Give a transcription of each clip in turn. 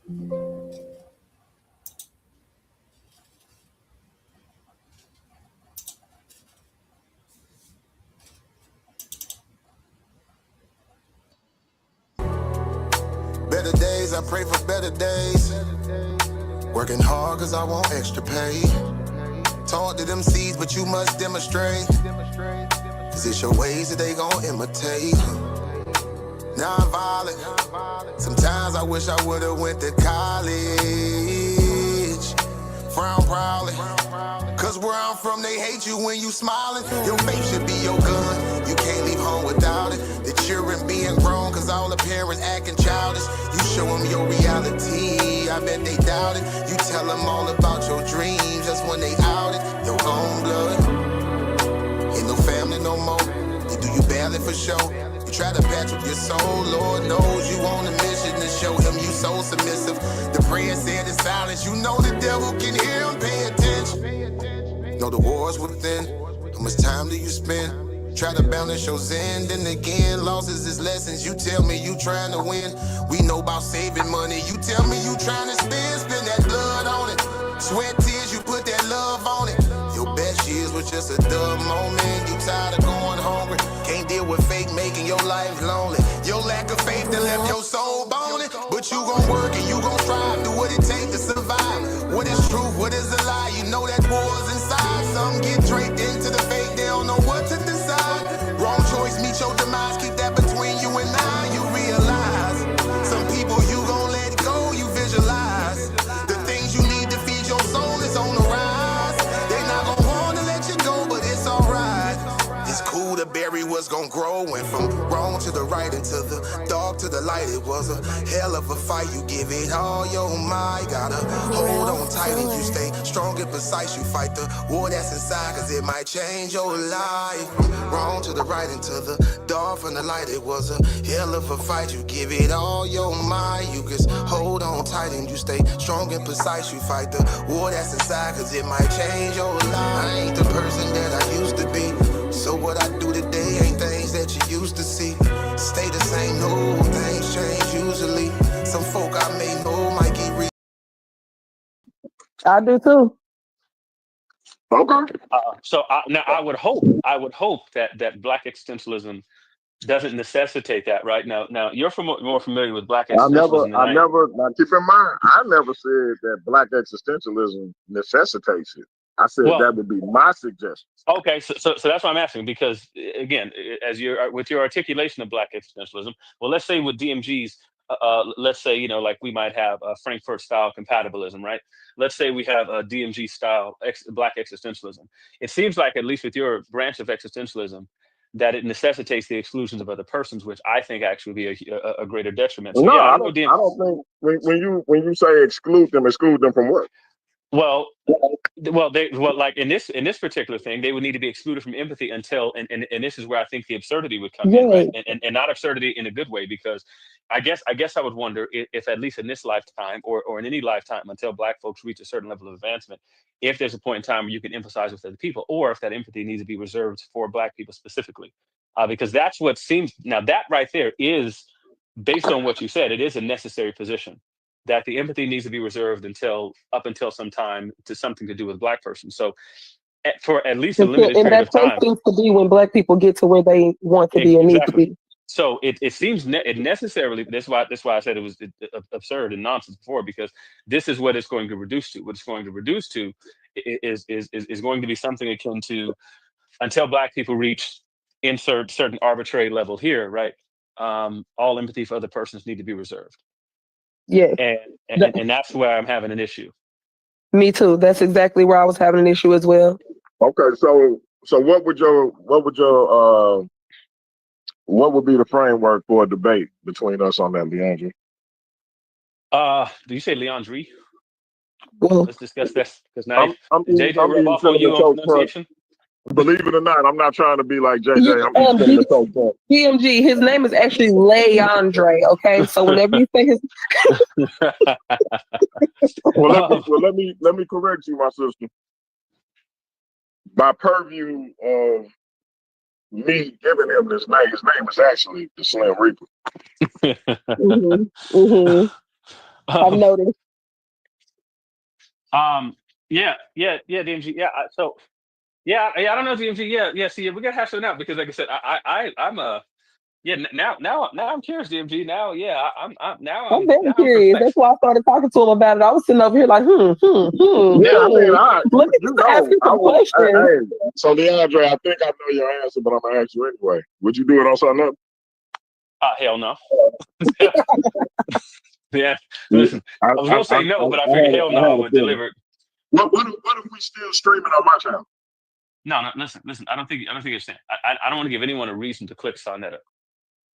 Better days, I pray for better days. Working hard cause I want extra pay. Talk to them seeds, but you must demonstrate. Is it your ways that they gon' imitate? Non-violent. Sometimes I wish I would've went to college. Frown proudly. Cause where I'm from, they hate you when you smiling. Your faith should be your gun. You can't leave home without it. The children being grown, cause all the parents acting childish. You show them your reality, I bet they doubt it. You tell them all about your dreams, just when they out it. Your own blood, ain't no family no more. They do you badly for show. You try to patch up your soul, Lord knows you on a mission to show him you so submissive. The prayer said in silence, you know the devil can hear him, pay attention. Know the war's within, how much time do you spend? Try to balance your zen, then again, losses is lessons. You tell me you trying to win. We know about saving money. You tell me you trying to spend that blood on it. Sweat, tears, you put that love on it. Your best years was just a dumb moment. You tired of going hungry. Can't deal with fake making your life lonely. Your lack of faith that left your soul boning. But you gon' work and you gon' strive. Do what it takes to survive. What is truth? What is a lie? You know that war's inside. Some get draped into the fake. They don't know what to decide. Wrong choice, meet your demise. Keep that between you and I. You realize some people you gon' let go. You visualize the things you need to feed your soul is on the rise. They not gon' wanna let you go, but it's alright. It's cool to bury what's gon' grow. Went from wrong to the right and to the dark to the light. It was a hell of a fight. You give it all your might. Gotta hold on tight and you stay strong and precise. You fight the war that's inside, cause it might change your life. From wrong to the right and to the dark from the light. It was a hell of a fight. You give it all your might. You just hold on tight and you stay strong and precise. You fight the war that's inside, cause it might change your life. I ain't the person that I used to be. So what I do today ain't things that you used to see. Stay the same, no things change usually. Some folk I may know might get I do too. Okay. Now I would hope that Black existentialism doesn't necessitate that, right? Now you're more familiar with Black existentialism than I am. Now keep in mind, I never said that Black existentialism necessitates it. I said Well, that would be my suggestion. okay, so that's why I'm asking, because again, as you're with your articulation of Black existentialism, well, let's say with DMG's, let's say like we might have a Frankfurt style compatibilism, right? Let's say we have a DMG style Black existentialism. It seems like, at least with your branch of existentialism, that it necessitates the exclusions of other persons, which I think actually would be a greater detriment. So No, yeah, I don't think when you say exclude them from what? Well, like in this particular thing, they would need to be excluded from empathy until, and this is where I think the absurdity would come in, right? And not absurdity in a good way, because I guess I would wonder if at least in this lifetime or in any lifetime until Black folks reach a certain level of advancement, if there's a point in time where you can empathize with other people, or if that empathy needs to be reserved for Black people specifically, because that's what seems, now that right there is, based on what you said, it is a necessary position, that the empathy needs to be reserved up until some time to something to do with Black person. So for at least a limited period of time. And that seems to be when Black people get to where they want to be or need to be. So it seems it necessarily, that's why I said it was absurd and nonsense before, because this is what it's going to reduce to. What it's going to reduce to is going to be something akin to, until Black people reach insert certain arbitrary level here, right? All empathy for other persons need to be reserved. Yeah. And that's where I'm having an issue. Me too. That's exactly where I was having an issue as well. Okay, so what would be the framework for a debate between us on that, Leondre? Do you say Leondre? Well, let's discuss this, because now I'm JJ rub off on you on pronunciation. Believe it or not, I'm not trying to be like JJ. I'm just the coach. DMG, his name is actually Leondre. Okay, so whenever you say his, let me correct you, my sister. By purview of me giving him this name, his name is actually the Slim Reaper. I've noticed. DMG. I don't know, DMG. Yeah. See, we gotta hash it out because, like I said, I'm now I'm curious, DMG. Now, I'm very I'm curious. That's perplexed. why I started talking to him about it. I was sitting over here like, Yeah, I mean, Let me you just ask know, you some questions. hey, so Leondre, I think I know your answer, but I'm gonna ask you anyway. Would you do it on something else? Hell no. Yeah, Yeah, listen, I was gonna say no, but I figured hell I no, I had a would feeling. deliver it. What if we still streaming on my channel? No, listen. I don't think you're saying. I don't want to give anyone a reason to click Sonetta.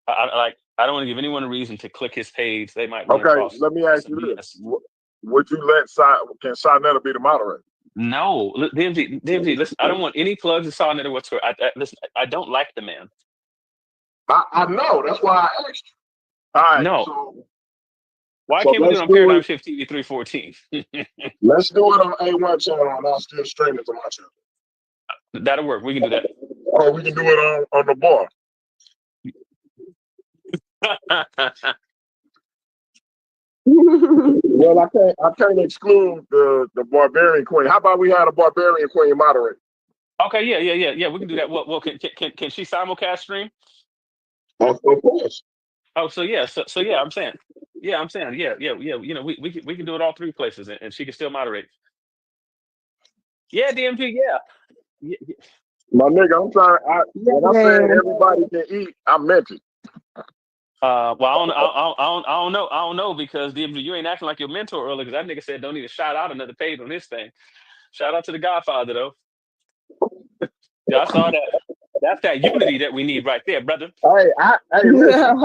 I don't want to give anyone a reason to click his page. They might run Okay, across let me ask some you this: BS. would you let can Sonetta be the moderator? No, DMG, listen. I don't want any plugs to Sonetta whatsoever. Listen, I don't like the man. I know. That's why I asked you. All right, No. Why so can't we do it let's on do Paradigm it. Shift TV 314? Let's do it on A1 channel, and I'll still stream it to my channel. That'll work. We can do that. Oh, we can do it on the bar. Well, I can't exclude the Barbarian Queen. How about we have a Barbarian Queen moderate? Okay, yeah. We can do that. Well, can she simulcast stream? Of course. Oh, so yeah, I'm saying, yeah. You know, we can do it all three places, and she can still moderate. Yeah, DMG, yeah. My nigga, I'm trying. When I said everybody can eat, I meant it. Well, I don't know because DMG, you ain't acting like your mentor earlier because that nigga said don't even shout out another page on this thing. Shout out to the Godfather though. Yeah, I saw that. That's that unity that we need right there, brother. Hey, listen.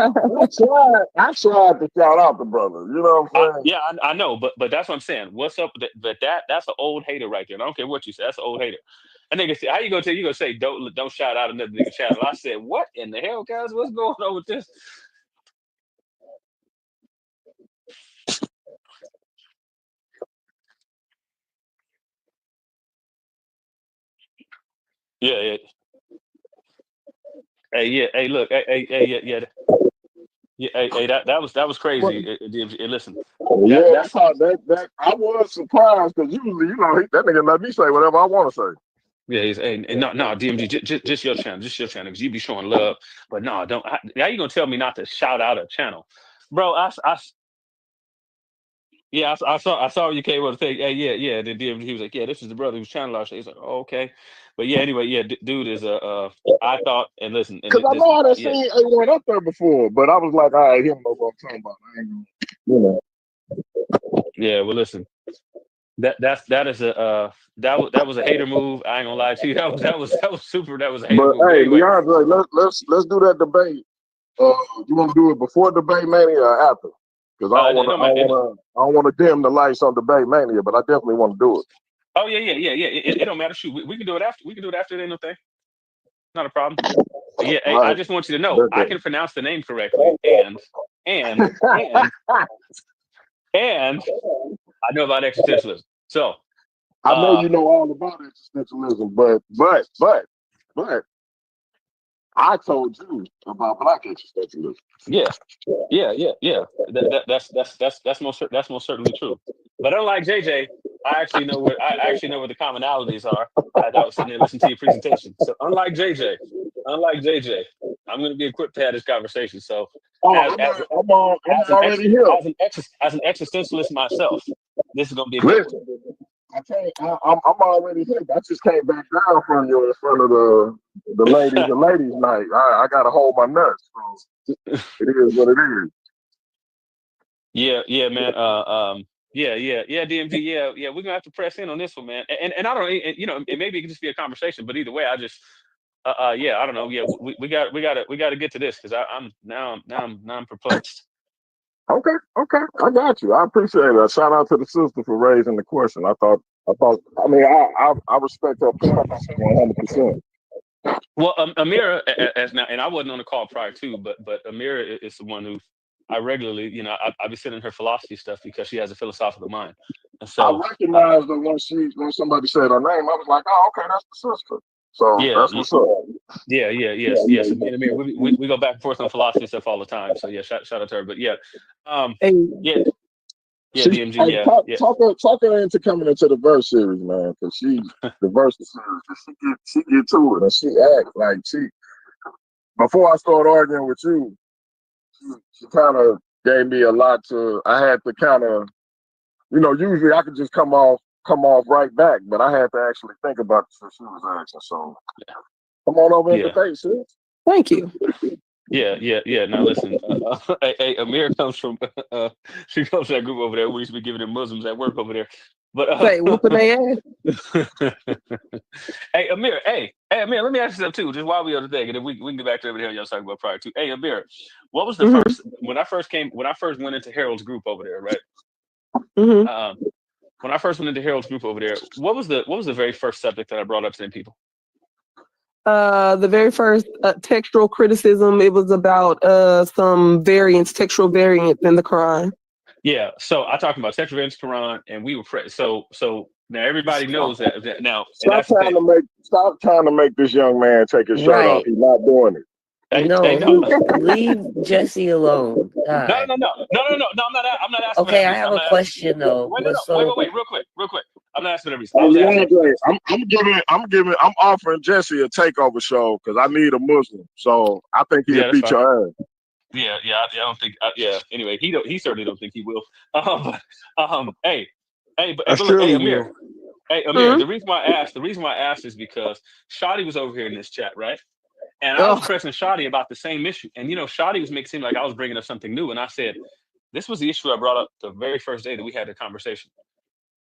I tried to shout out the brother. You know what I'm saying? I know, but that's what I'm saying. What's up? That's an old hater right there. I don't care what you say. That's an old hater. And nigga say, how you gonna tell you gonna say don't shout out another nigga channel? I said, what in the hell, guys? What's going on with this? Yeah. Hey, look, yeah. Hey, that was crazy. Listen, That's how that I was surprised because usually, you know, that nigga let me say whatever I want to say. yeah, he's no, DMG, just your channel, because you be showing love, but no, don't. Now you gonna tell me not to shout out a channel, bro? I saw you came on the thing. Hey, yeah. Then DMG, he was like, yeah, this is the brother who's channel lost. He's like, oh, okay, but yeah, anyway, yeah, dude is I thought, and listen, and Because I know I done seen A1 up there before, but I was like, all right, he don't know what I'm talking about. I ain't gonna, you know. Yeah, well, listen, that was a hater move. I ain't gonna lie to you. That was super. That was a hater But move. But hey, anyway, Leondre, let's do that debate. You want to do it before Debate Mania or after? Because I don't want to dim the lights on Debate Mania, but I definitely want to do it. Oh yeah. It don't matter. Shoot, we can do it after. We can do it after. It ain't no thing. Not a problem. Yeah. Hey, Right. I just want you to know I can pronounce the name correctly, and I know about existentialism. So I know you know all about existentialism, but I told you about Black existentialism. Yeah. That's most certainly true. But unlike JJ, I actually know what the commonalities are. I was sitting there listening to your presentation. So unlike JJ, I'm going to be equipped to have this conversation. So I'm already here. As an existentialist myself, this is going to be a good one. Listen, I'm already here. I just came back down from you in front of the ladies night. I gotta hold my nuts. So it is what it is. Yeah, man. DMG. Yeah. We're gonna have to press in on this one, man. And I don't, you know, maybe it could just be a conversation. But either way, I just, I don't know. Yeah, we got to get to this because I'm perplexed. Okay, I got you. I appreciate it. Shout out to the sister for raising the question. I mean, I respect her point 100%. Well, Amira, as now, and I wasn't on the call prior to, but Amira is the one who I regularly, you know, I be sending her philosophy stuff because she has a philosophical mind, and so I recognized that when somebody said her name, I was like, oh, okay, that's the sister. So that's what's up. Yes. So me and Amira, we go back and forth on philosophy stuff all the time. So yeah, shout out to her. But yeah, Hey, yeah. Yeah, DMG. Hey, Yeah, yeah. talk her into coming into the verse series, man, because the verse series. 'Cause she get to it and she act like she. Before I started arguing with you, she kind of gave me a lot to. I had to kind of, usually I could just come off right back, but I had to actually think about the shit she was asking. So come on over and Yeah. debate, sis. Thank you. Yeah. Now listen, hey, Amira comes from, she comes from that group over there. We used to be giving them Muslims at work over there. But Say, whooping their ass. hey, Amira, Amira, let me ask you something too, just while we on the thing, and then we can get back to everything y'all talking about prior to. Hey, Amira, what was the first when I first went into Harold's group over there, right? When I first went into Harold's group over there, what was the very first subject that I brought up to them people? The very first textual criticism, it was about some textual variants in the Quran. Yeah, so I talked about textual variants Quran, and we were so now everybody knows that now. Stop trying to make this young man take his shirt off. He's not doing it. Leave Jesse alone. God. No. I'm not asking. Okay, I have a question though. Wait, real quick. I'm not asking for a reason. I'm offering Jesse a takeover show because I need a Muslim. So I think he'll beat your ass. Yeah. I don't think. Anyway, he certainly don't think he will. Hey, Amir. Hey, Amir. The reason why I asked is because Shadi was over here in this chat, right? And I was pressing Shadi about the same issue. And, Shadi was making it seem like I was bringing up something new. And I said, this was the issue I brought up the very first day that we had the conversation.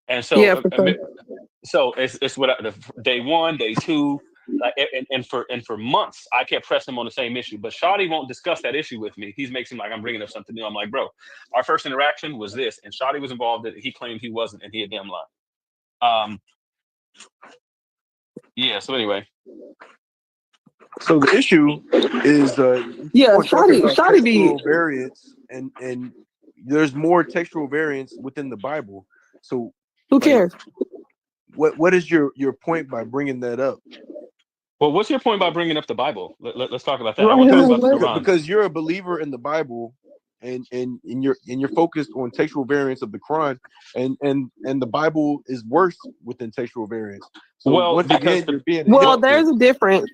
And so, so it's what day one, day two, and for months, I kept pressing him on the same issue. But Shadi won't discuss that issue with me. He's making like I'm bringing up something new. I'm like, bro, our first interaction was this. And Shadi was involved. He claimed he wasn't, and he a damn lie. Yeah, so anyway. So the issue is Shadi be variants and there's more textual variants within the Bible. So who cares? What is your point by bringing that up? Well, what's your point by bringing up the Bible? Let's talk about that. I want to talk about the Quran. Because you're a believer in the Bible and you're focused on textual variants of the Quran and the Bible is worse within textual variants. So well, once again, you're being there's a difference.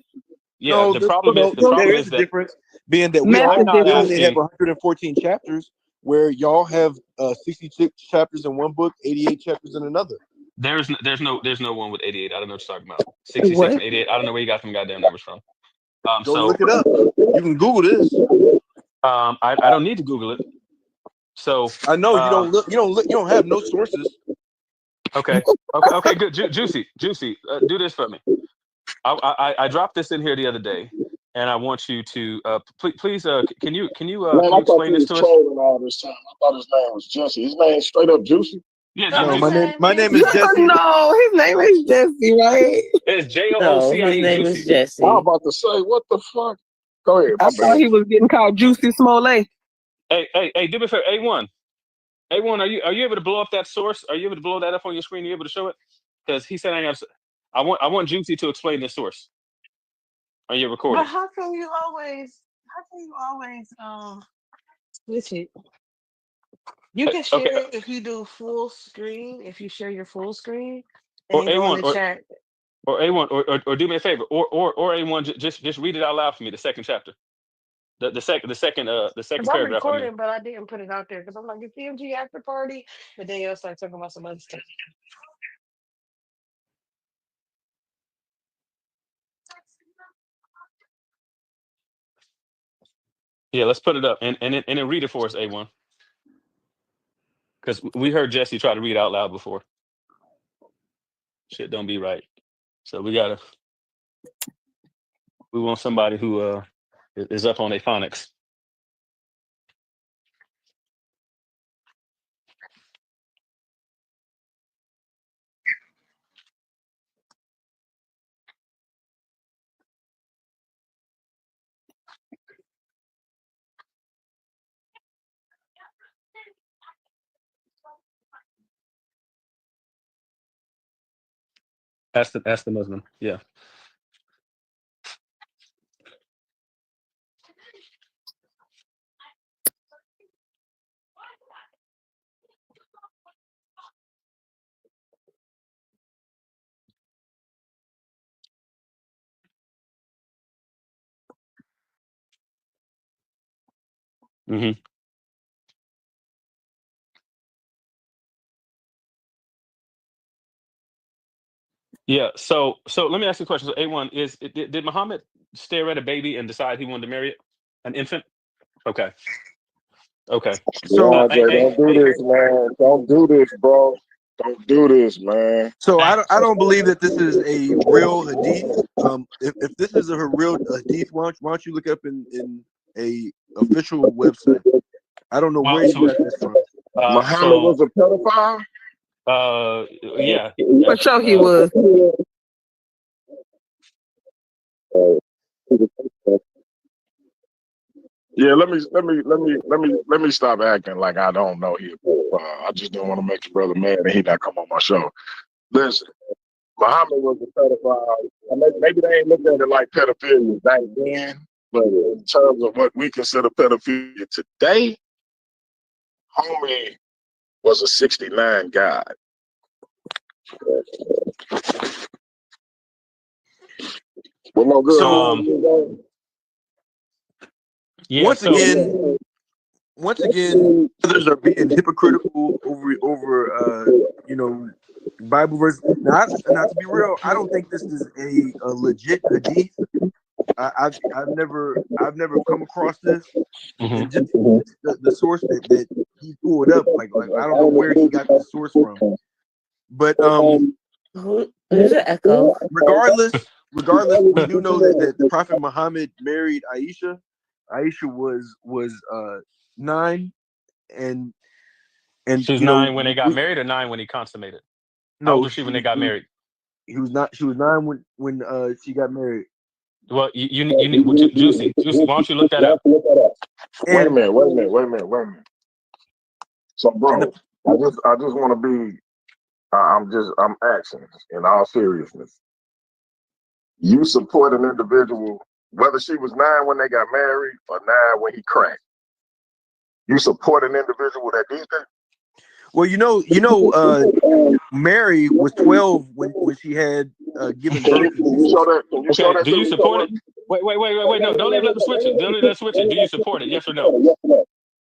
Yeah, the problem is the difference being that we only have 114 chapters, where y'all have 66 chapters in one book, 88 chapters in another. There's no one with 88. I don't know what you're talking about. 66 and 88. I don't know where you got them goddamn numbers from. Go look it up. You can Google this. I don't need to Google it. So I know you don't have no sources. Okay, good. Juicy. Do this for me. I dropped this in here the other day, and I want you to please. Can you explain this to us? All this time. I thought his name was Jesse. His name straight up Juicy. Yeah, no, my name is Jesse. No, his name is Jesse, right? It's Joocie. His name is Jesse. I'm about to say, what the fuck? Go ahead. I thought he was getting called Juicy Smollett. Hey, do me a favor. A1, are you able to blow up that source? Are you able to blow that up on your screen? Are you able to show it? Because he said I want Juicy to explain this source on your recording. But how can you always switch it? You can share it if you do full screen. If you share your full screen, or A1 or A1 or do me a favor, or A1 just read it out loud for me. The second chapter, the second paragraph. I'm recording, but I didn't put it out there because I'm like, it's CMG after party, but then you'll start talking about some other stuff. Yeah, let's put it up and then read it for us, A1. Because we heard Jesse try to read out loud before. Shit don't be right. So we want somebody who is up on their phonics. Ask the Muslim. Yeah. Mm-hmm. Yeah. So let me ask you a question. So A1 did Muhammad stare at a baby and decide he wanted to marry it? An infant? Okay. Okay. So DeAndre, don't do Hey. this, man. Don't do this, bro. Don't do this, man. So I don't believe that this is a real hadith. If this is a real hadith, why don't you look up in a official website? I don't know Well, where you got this from. Muhammad was a pedophile? Yeah. For sure he was. Yeah, let me stop acting like I don't know he a pedophile. I just don't want to make your brother mad and he not come on my show. Listen, Muhammad was a pedophile. And maybe they ain't looked at it like pedophilia back then, but in terms of what we consider pedophilia today, homie was a 69 guy. Well, no good. So Yeah. Once again, others are being hypocritical over Bible verse. Now, to be real, I don't think this is a legit hadith. I've never come across this, Mhm. and just the source that he pulled up, like I don't know where he got the source from, but There's an echo. regardless, we do know that the Prophet Muhammad married Aisha. Aisha was 9, and She was 9 when they got married, or 9 when he consummated. How old was she when they got married? She was 9 when she got married. Well, you need Juicy. Why don't you look that up? Wait a minute. So, bro, I just want to be. I'm asking in all seriousness. You support an individual, whether she was 9 when they got married or 9 when he cracked. You support an individual that did that? Well, Mary was 12 when she had given birth to Jesus. Okay, do you support it? Wait. No, don't even let them switch it. Don't even let them switch it. Do you support it? Yes or no?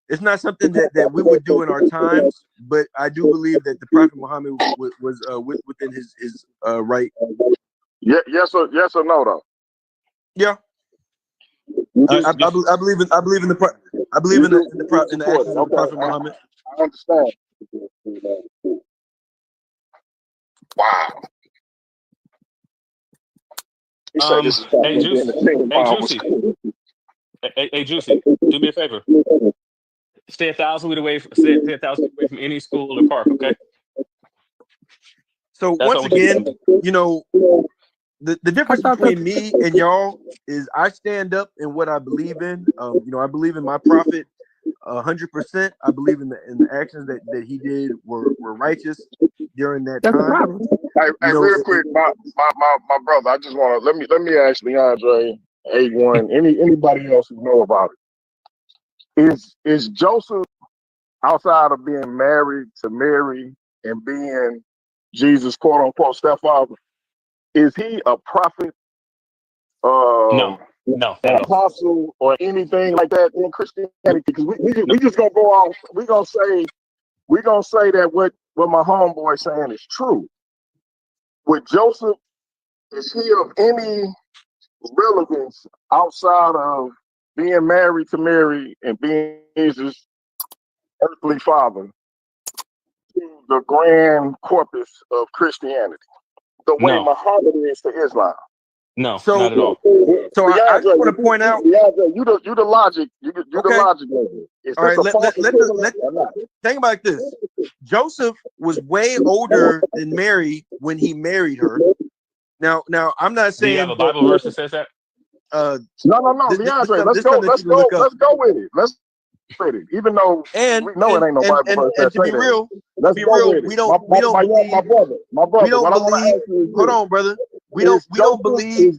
It's not something that we would do in our times, but I do believe that the Prophet Muhammad was within his right. Yeah, yes or no though. Yeah, I believe in the actions of the Prophet Muhammad. I understand. Wow. Hey, Juicy. Hey, Juicy. Do me a favor. Stay 1,000 feet away from any school or park. Okay. So That's once again, the difference between me and y'all is I stand up in what I believe in. I believe in my prophet 100%. I believe in the actions that he did were righteous during that time. Hey, real quick, my brother, I just want to let me ask Leondre, A1, anybody else who know about it. Is Joseph, outside of being married to Mary and being Jesus' quote unquote stepfather, is he a prophet, no, an apostle, or anything like that in Christianity? Because we just gonna go off. We gonna say that what my homeboy saying is true. With Joseph, is he of any relevance outside of being married to Mary and being Jesus' earthly father to the grand corpus of Christianity, the way Muhammad is to Islam? No, not at all. So I just want to point out, you the logic. You the logic level. All right, let think about this. Joseph was way older than Mary when he married her. Now I'm not saying. Do you have a Bible verse that says that? No, Leondre, let's go with it. Let's with it. Even though we know it ain't no Bible verse that say that. Let's go with it. We don't believe. Hold on, brother. We don't believe.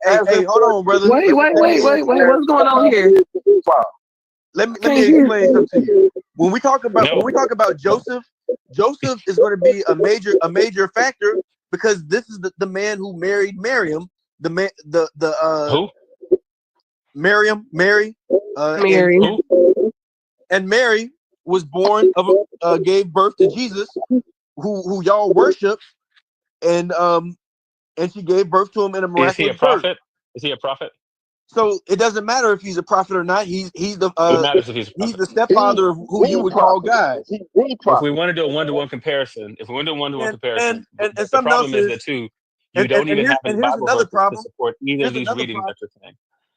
Hey, hold on, brother. Wait. What's going on here? Let me explain something to you. When we talk about Joseph is going to be a major factor because this is the man who married Miriam, Mary. Mary. and Mary was born of gave birth to Jesus, who y'all worship, and she gave birth to him in a Is he a miraculous birth. prophet? Is he a prophet? So it doesn't matter if he's a prophet or not. He's It the matters if he's a he's prophet. the stepfather of who you would call God. If we want to do a one-to-one comparison, And but the something else problem is is, that too, you don't even have any here's Bible another verses to problem. support either of Here's these another readings problem. that you're saying.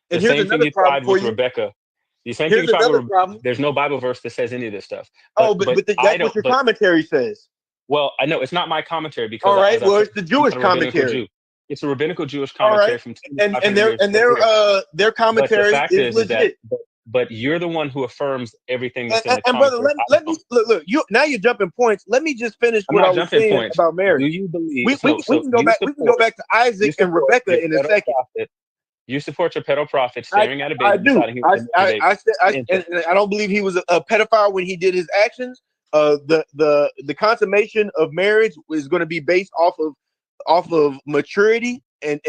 The And here's same thing another you problem tried for with you. Rebecca. The same thing Here's you tried with another problem. There's no Bible verse that says any of this stuff. But I that's don't. what your But commentary says. well, I know it's not my commentary because, All right. as I Well, said, it's the I'm Jewish not a rabbinical commentary. Jew. It's a rabbinical Jewish All commentary right. from And 2,500 years ago. their But the commentary fact is is that, legit. but you're the one who affirms everything that's in the And brother, commentary. let me look. Now you're jumping points. Let me just finish I'm what I not was jumping saying points. about Mary. Do you believe? We can go back. We can go back to Isaac and Rebecca in a second. You support your pedo prophet staring at a baby, I do. deciding he was a baby. And I don't believe he was a pedophile when he did his actions. The consummation of marriage is going to be based off of maturity and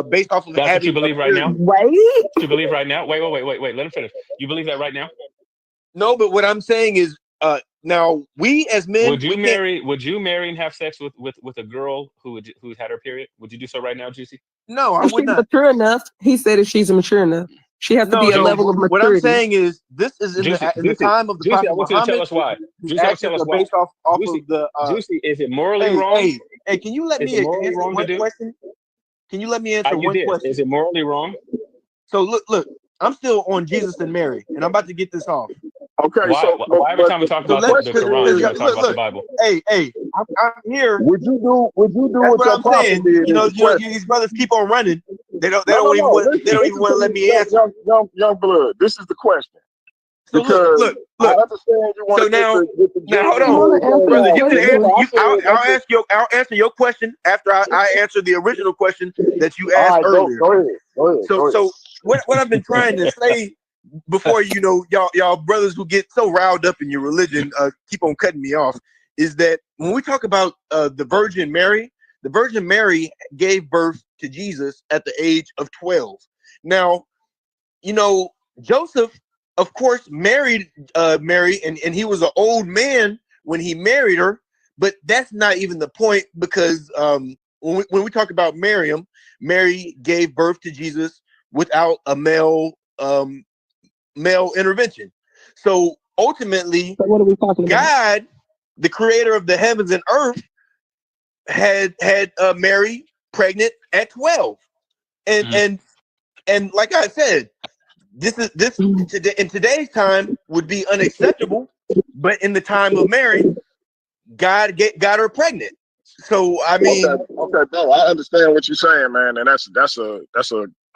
based off of That's what you having believe right now. Wait. You believe right now? Wait. Let him finish. You believe that right now? No, but what I'm saying is, now we as men, Would you marry and have sex with a girl who's had her period? Would you do so right now, Juicy? No, I If would she's not. mature enough, he said if she's mature enough. She has to be a level of What I'm maturity. saying is, this is in the time of the Juicy, Prophet I want you to tell Muhammad. us why. The Juicy, actions are based off Juicy, of the. Juicy, is it morally wrong? Hey, can you let me answer one question? Can you let me answer one question? Is it morally wrong? So look, I'm still on Jesus and Mary, and I'm about to get this off. Okay, Why? so Why every time we talk about the Quran, you got to talk about the Bible? Hey, I'm here. would you do That's what what your I'm prophet saying. did? These brothers keep on running. They don't No. even want Listen to let me answer. young blood. This is the question. So Because look. I understand you want So to get the now hold on, brother. You can answer. I'll answer your question after I answer the original question that you asked earlier. Go ahead. So what I've been trying to say before, y'all brothers who get so riled up in your religion keep on cutting me off, is that when we talk about the Virgin Mary gave birth to Jesus at the age of 12. Now, Joseph, of course, married Mary, and he was an old man when he married her. But that's not even the point, because when we talk about Mary gave birth to Jesus without a male intervention. So ultimately, So what are we talking about? God, the creator of the heavens and earth, had Mary pregnant at 12. And like I said, this in today's time would be unacceptable, but in the time of Mary, God got her pregnant. So I mean, okay, bro. I understand what you're saying, man, and that's a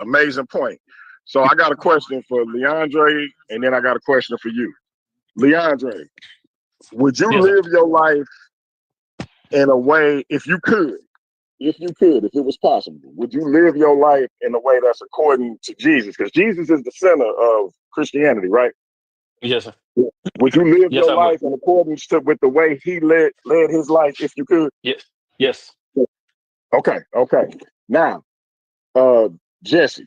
amazing point. So I got a question for Leondre, and then I got a question for you, Leondre. Would you live your life in a way, if you could, if it was possible, would you live your life in a way that's according to Jesus? Because Jesus is the center of Christianity, right? Yes, sir. Would you live Yes, your I would. life in accordance with the way he led his life, if you could? Yes. Okay. Now, Jesse,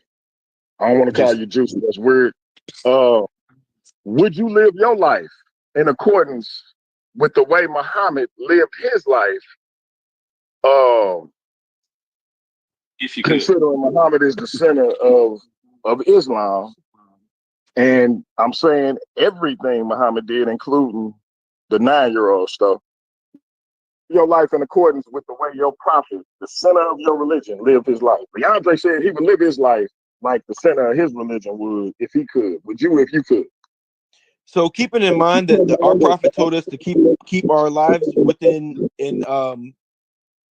I don't want to call you Juicy. That's weird. Would you live your life in accordance with the way Muhammad lived his life? If you could. Considering Muhammad is the center of Islam, and I'm saying everything Muhammad did, including the 9-year-old stuff, your life in accordance with the way your prophet, the center of your religion, lived his life. Leondre said he would live his life like the center of his religion would if he could. Would you if you could? So keeping in mind that our prophet told us to keep our lives within,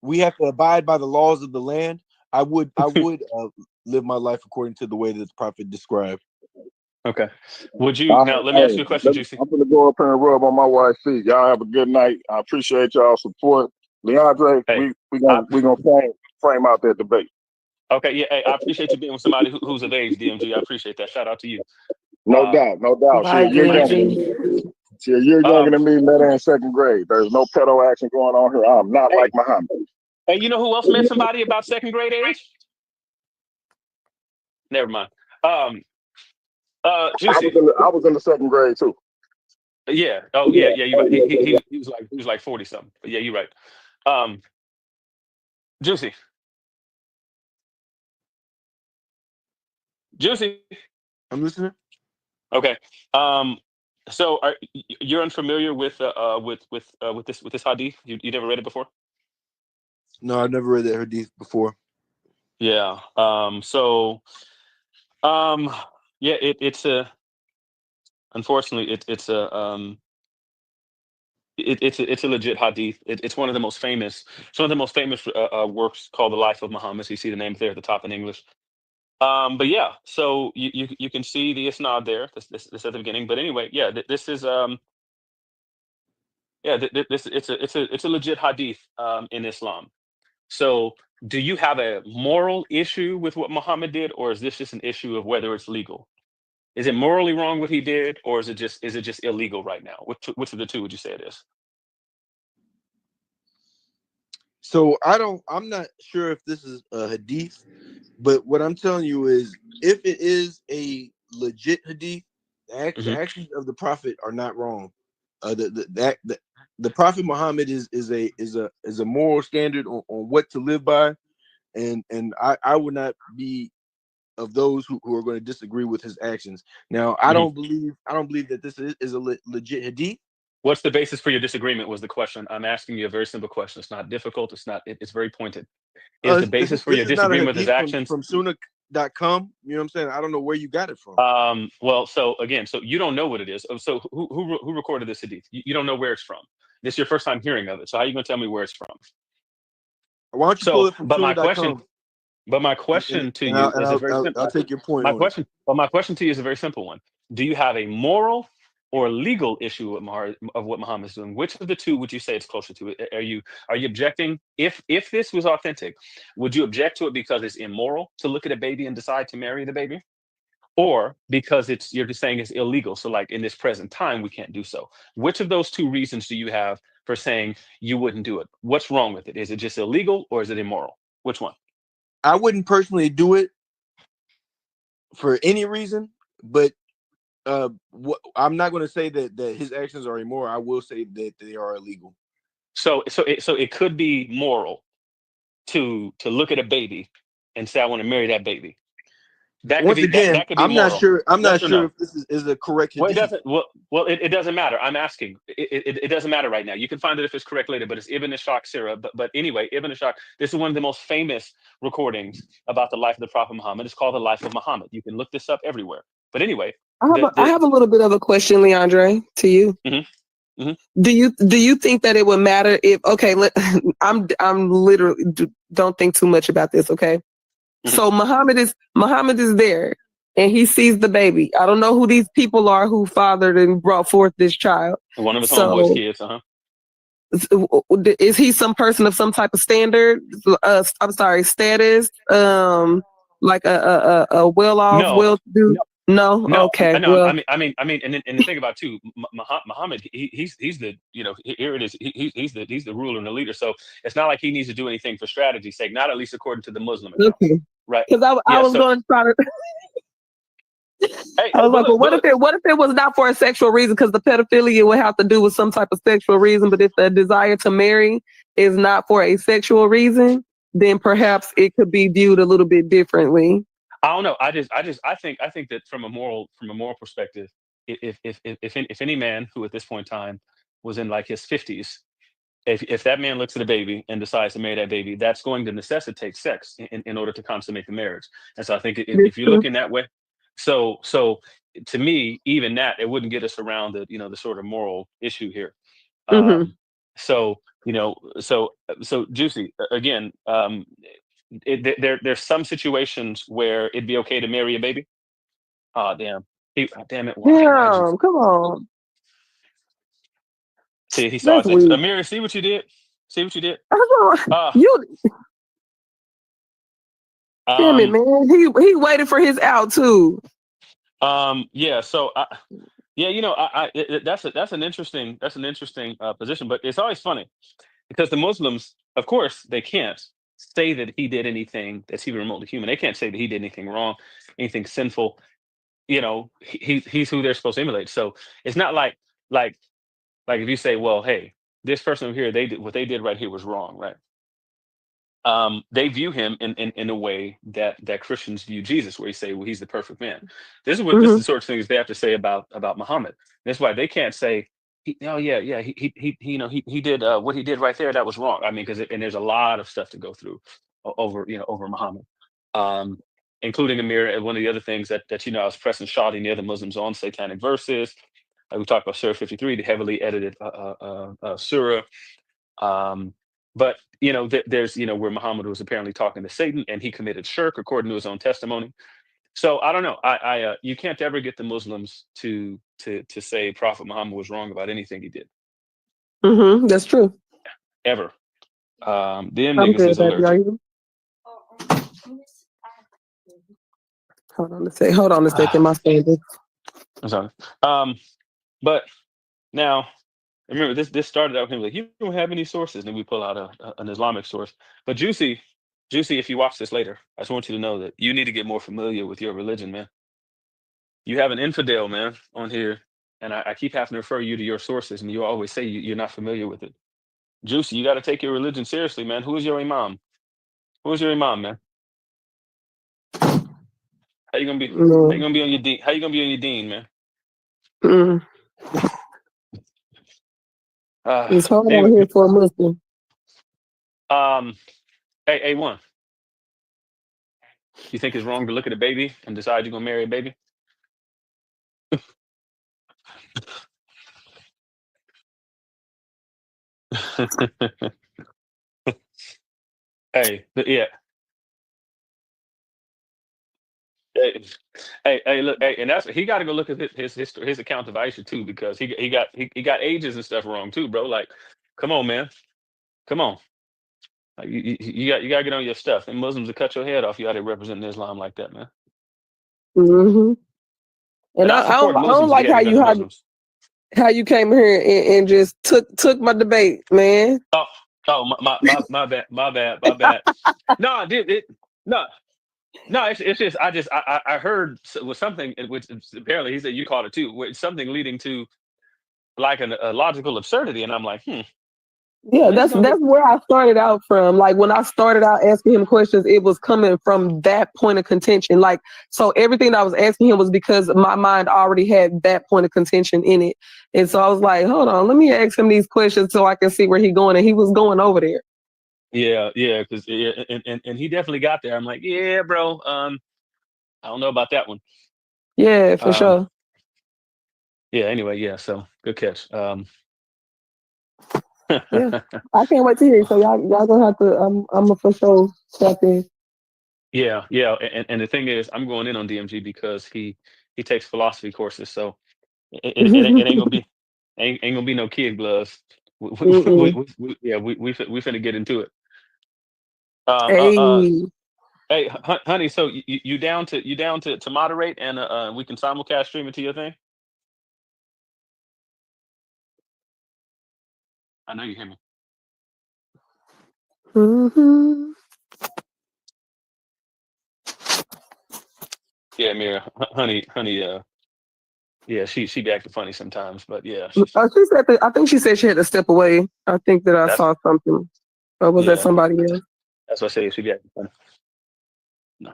we have to abide by the laws of the land. I would live my life according to the way that the prophet described. Okay. Would you now? Let me ask you a question, Juicy. I'm gonna go up here and rub on my wife's feet. Y'all have a good night. I appreciate y'all's support. Leondre, we gonna frame out that debate. Okay, yeah. Hey, I appreciate you being with somebody who's of age, DMG. I appreciate that. Shout out to you. No doubt. Bye, DMG. You're younger than me, met her in 2nd grade. There's no pedo action going on here. I'm not like Muhammad. Hey, you know who else met somebody about 2nd grade age? Never mind. Juicy. I was in the 2nd grade too. Yeah. Oh yeah, yeah. You're right. He was like 40 something. But yeah, you're right. Um, Juicy, Juicy. I'm listening. Okay. Um, so you're unfamiliar with this hadith? You never read it before? No, I've never read that hadith before. Yeah. Um, yeah. It's a unfortunately it's a legit hadith. It's one of the most famous. It's one of the most famous works called the Life of Muhammad. So you see the name there at the top in English. But yeah, so you can see the isnad there. This at the beginning. But anyway, yeah, this is yeah, this it's a legit hadith in Islam. So, do you have a moral issue with what Muhammad did, or is this just an issue of whether it's legal? Is it morally wrong what he did, or is it just illegal right now? Which of the two would you say it is? So I'm not sure if this is a hadith, but what I'm telling you is, if it is a legit hadith, the Hmm. actions of the prophet are not wrong. The prophet Muhammad is a moral standard on what to live by, and I would not be of those who are going to disagree with his actions. Now, I Hmm. don't believe that this is a legit hadith. What's the basis for your disagreement? Was the question. I'm asking you a very simple question. It's not difficult. It's not. It's very pointed. Is the basis for This your is not a disagreement with his hadith from actions? Sunnah.com. You know what I'm saying? I don't know where you got it from. Well, so again, so you don't know what it is. So who recorded this hadith? You don't know where it's from. This is your first time hearing of it. So how are you going to tell me where it's from? Why don't you pull So, it from Sunnah.com? but my and, question to and, you I'll, and is a I'll, very I'll, simple. I'll take your point My on it. question, but my question to you is a very simple one. Do you have a moral or legal issue with of what Muhammad is doing? Which of the two would you say it's closer to? Are you objecting? If this was authentic, would you object to it because it's immoral to look at a baby and decide to marry the baby? Or because you're just saying it's illegal. So like in this present time, we can't do so. Which of those two reasons do you have for saying you wouldn't do it? What's wrong with it? Is it just illegal or is it immoral? Which one? I wouldn't personally do it for any reason, but I'm not going to say that his actions are immoral. I will say that they are illegal. So it could be moral to look at a baby and say I want to marry that baby. That could Once be again, that could be I'm not moral. sure. I'm not Yes or sure no? if this is a correct Well, it hadith. doesn't. It doesn't matter. I'm asking. It doesn't matter right now. You can find it if it's correct later. But it's Ibn Ishaq Sirah. But anyway, Ibn Ishaq. This is one of the most famous recordings about the life of the Prophet Muhammad. It's called the Life of Muhammad. You can look this up everywhere. But anyway, I have a little bit of a question, Leondre, to you. mhm, mhm. Do you think that it would matter if I'm literally don't think too much about this, okay? Mhm. So Muhammad is there and he sees the baby. I don't know who these people are who fathered and brought forth this child. One of his homeboys' So kids. Uh-huh. is he some person of some type of standard? I'm sorry, status? Like a well off, No. well to do? No. No, Okay. no. Well. And the thing about too, Muhammad, he's the here it is. He's the ruler and the leader. So it's not like he needs to do anything for strategy's sake. Not at least according to the Muslim accounts, Okay. right? Because I Yeah. was So going to try to. hey, I was but like, well, look, what if it was not for a sexual reason? Because the pedophilia would have to do with some type of sexual reason. But if the desire to marry is not for a sexual reason, then perhaps it could be viewed a little bit differently. I don't know. I think that from a moral perspective, if any man who at this point in time was in like his 50s, if that man looks at a baby and decides to marry that baby, that's going to necessitate sex in order to consummate the marriage. And so I think It's if you look true. in that way, so to me, even that it wouldn't get us around the sort of moral issue here. Hmm. Um, so so Juicy again. There's some situations where it'd be okay to marry a baby. Oh damn. Damn it. Why'd you Damn, come on. see? He saw That's his ex. weird. Amira, see what you did? See what you did? Uh You damn it, um man. He waited for his out too. yeah, so yeah, that's an interesting position, but it's always funny because the Muslims, of course, they can't say that he did anything that's even remotely human. They can't say that he did anything wrong, anything sinful. He's who they're supposed to emulate. So it's not like like if you say, well, hey, this person over here, they did what they did right here was wrong, right? They view him in a way that Christians view Jesus, where you say, well, he's the perfect man. This is Mm-hmm. the sort of things they have to say about Muhammad. That's why they can't say, oh yeah, he did what he did right there, that was wrong. I mean, and there's a lot of stuff to go through over Muhammad, um, including Amir. And one of the other things that I was pressing Shadi near the Muslims on satanic verses. We talked about Surah 53, the heavily edited surah. But there's where Muhammad was apparently talking to Satan, and he committed shirk according to his own testimony. So I don't know. You can't ever get the Muslims to say Prophet Muhammad was wrong about anything he did, Mm-hmm. That's true. ever. Them I'm niggas good, is baby. Are allergic. you? Hold on a second. Hold on a second. My standard. I'm sorry. But now remember this started out with him like, you don't have any sources, and then we pull out an Islamic source. But Juicy, if you watch this later, I just want you to know that you need to get more familiar with your religion, man. You have an infidel, man, on here, and I keep having to refer you to your sources, and you always say you're not familiar with it. Juicy, you got to take your religion seriously, man. Who is your imam? Who is your imam, man? How you gonna be? How you No. gonna be on your dean? How you gonna be on your dean, man? Mm. It's hard out Anyway, here for a Muslim. hey, A1, you think it's wrong to look at a baby and decide you're gonna marry a baby? Yeah. Hey, look, hey, and that's he got to go look at his account of Aisha too, because he got ages and stuff wrong too, bro. Like, come on, man, come on. Like, you got to get on your stuff. And Muslims will cut your head off. You out there representing Islam like that, man. Mm-hmm. And And I I support don't Muslims like begetting other Muslims. how you came here and just took my debate, man. Oh, my bad. No, I did it. No, no, it's just I heard was something which apparently he said you called it too, with something leading to like a logical absurdity, and I'm like, Yeah, when's he that's gonna get? where I started out from. Like when I started out asking him questions, it was coming from that point of contention. Like, so everything that I was asking him was because my mind already had that point of contention in it. And so I was like, hold on, let me ask him these questions so I can see where he's going. And he was going over there. Yeah, because and he definitely got there. I'm like, yeah, bro. I don't know about that one. Yeah, for Um, sure. yeah. Anyway, yeah. So good catch. Yeah. I can't wait to hear it. So y'all gonna have to I'm a for sure step in. Yeah, and the thing is, I'm going in on DMG because he takes philosophy courses, so it ain't gonna be ain't gonna be no kid gloves. Mm-mm. We finna get into it. Hey. Hey, honey, so you down to moderate, and we can simulcast stream it to your thing? I know you hear me. Mm-hmm. Yeah, Mira, honey, yeah, she be acting funny sometimes, but yeah, She said I think she said she had to step away. I think that I that's saw something. Or was that yeah, somebody else? that's what I say. She be acting funny. No,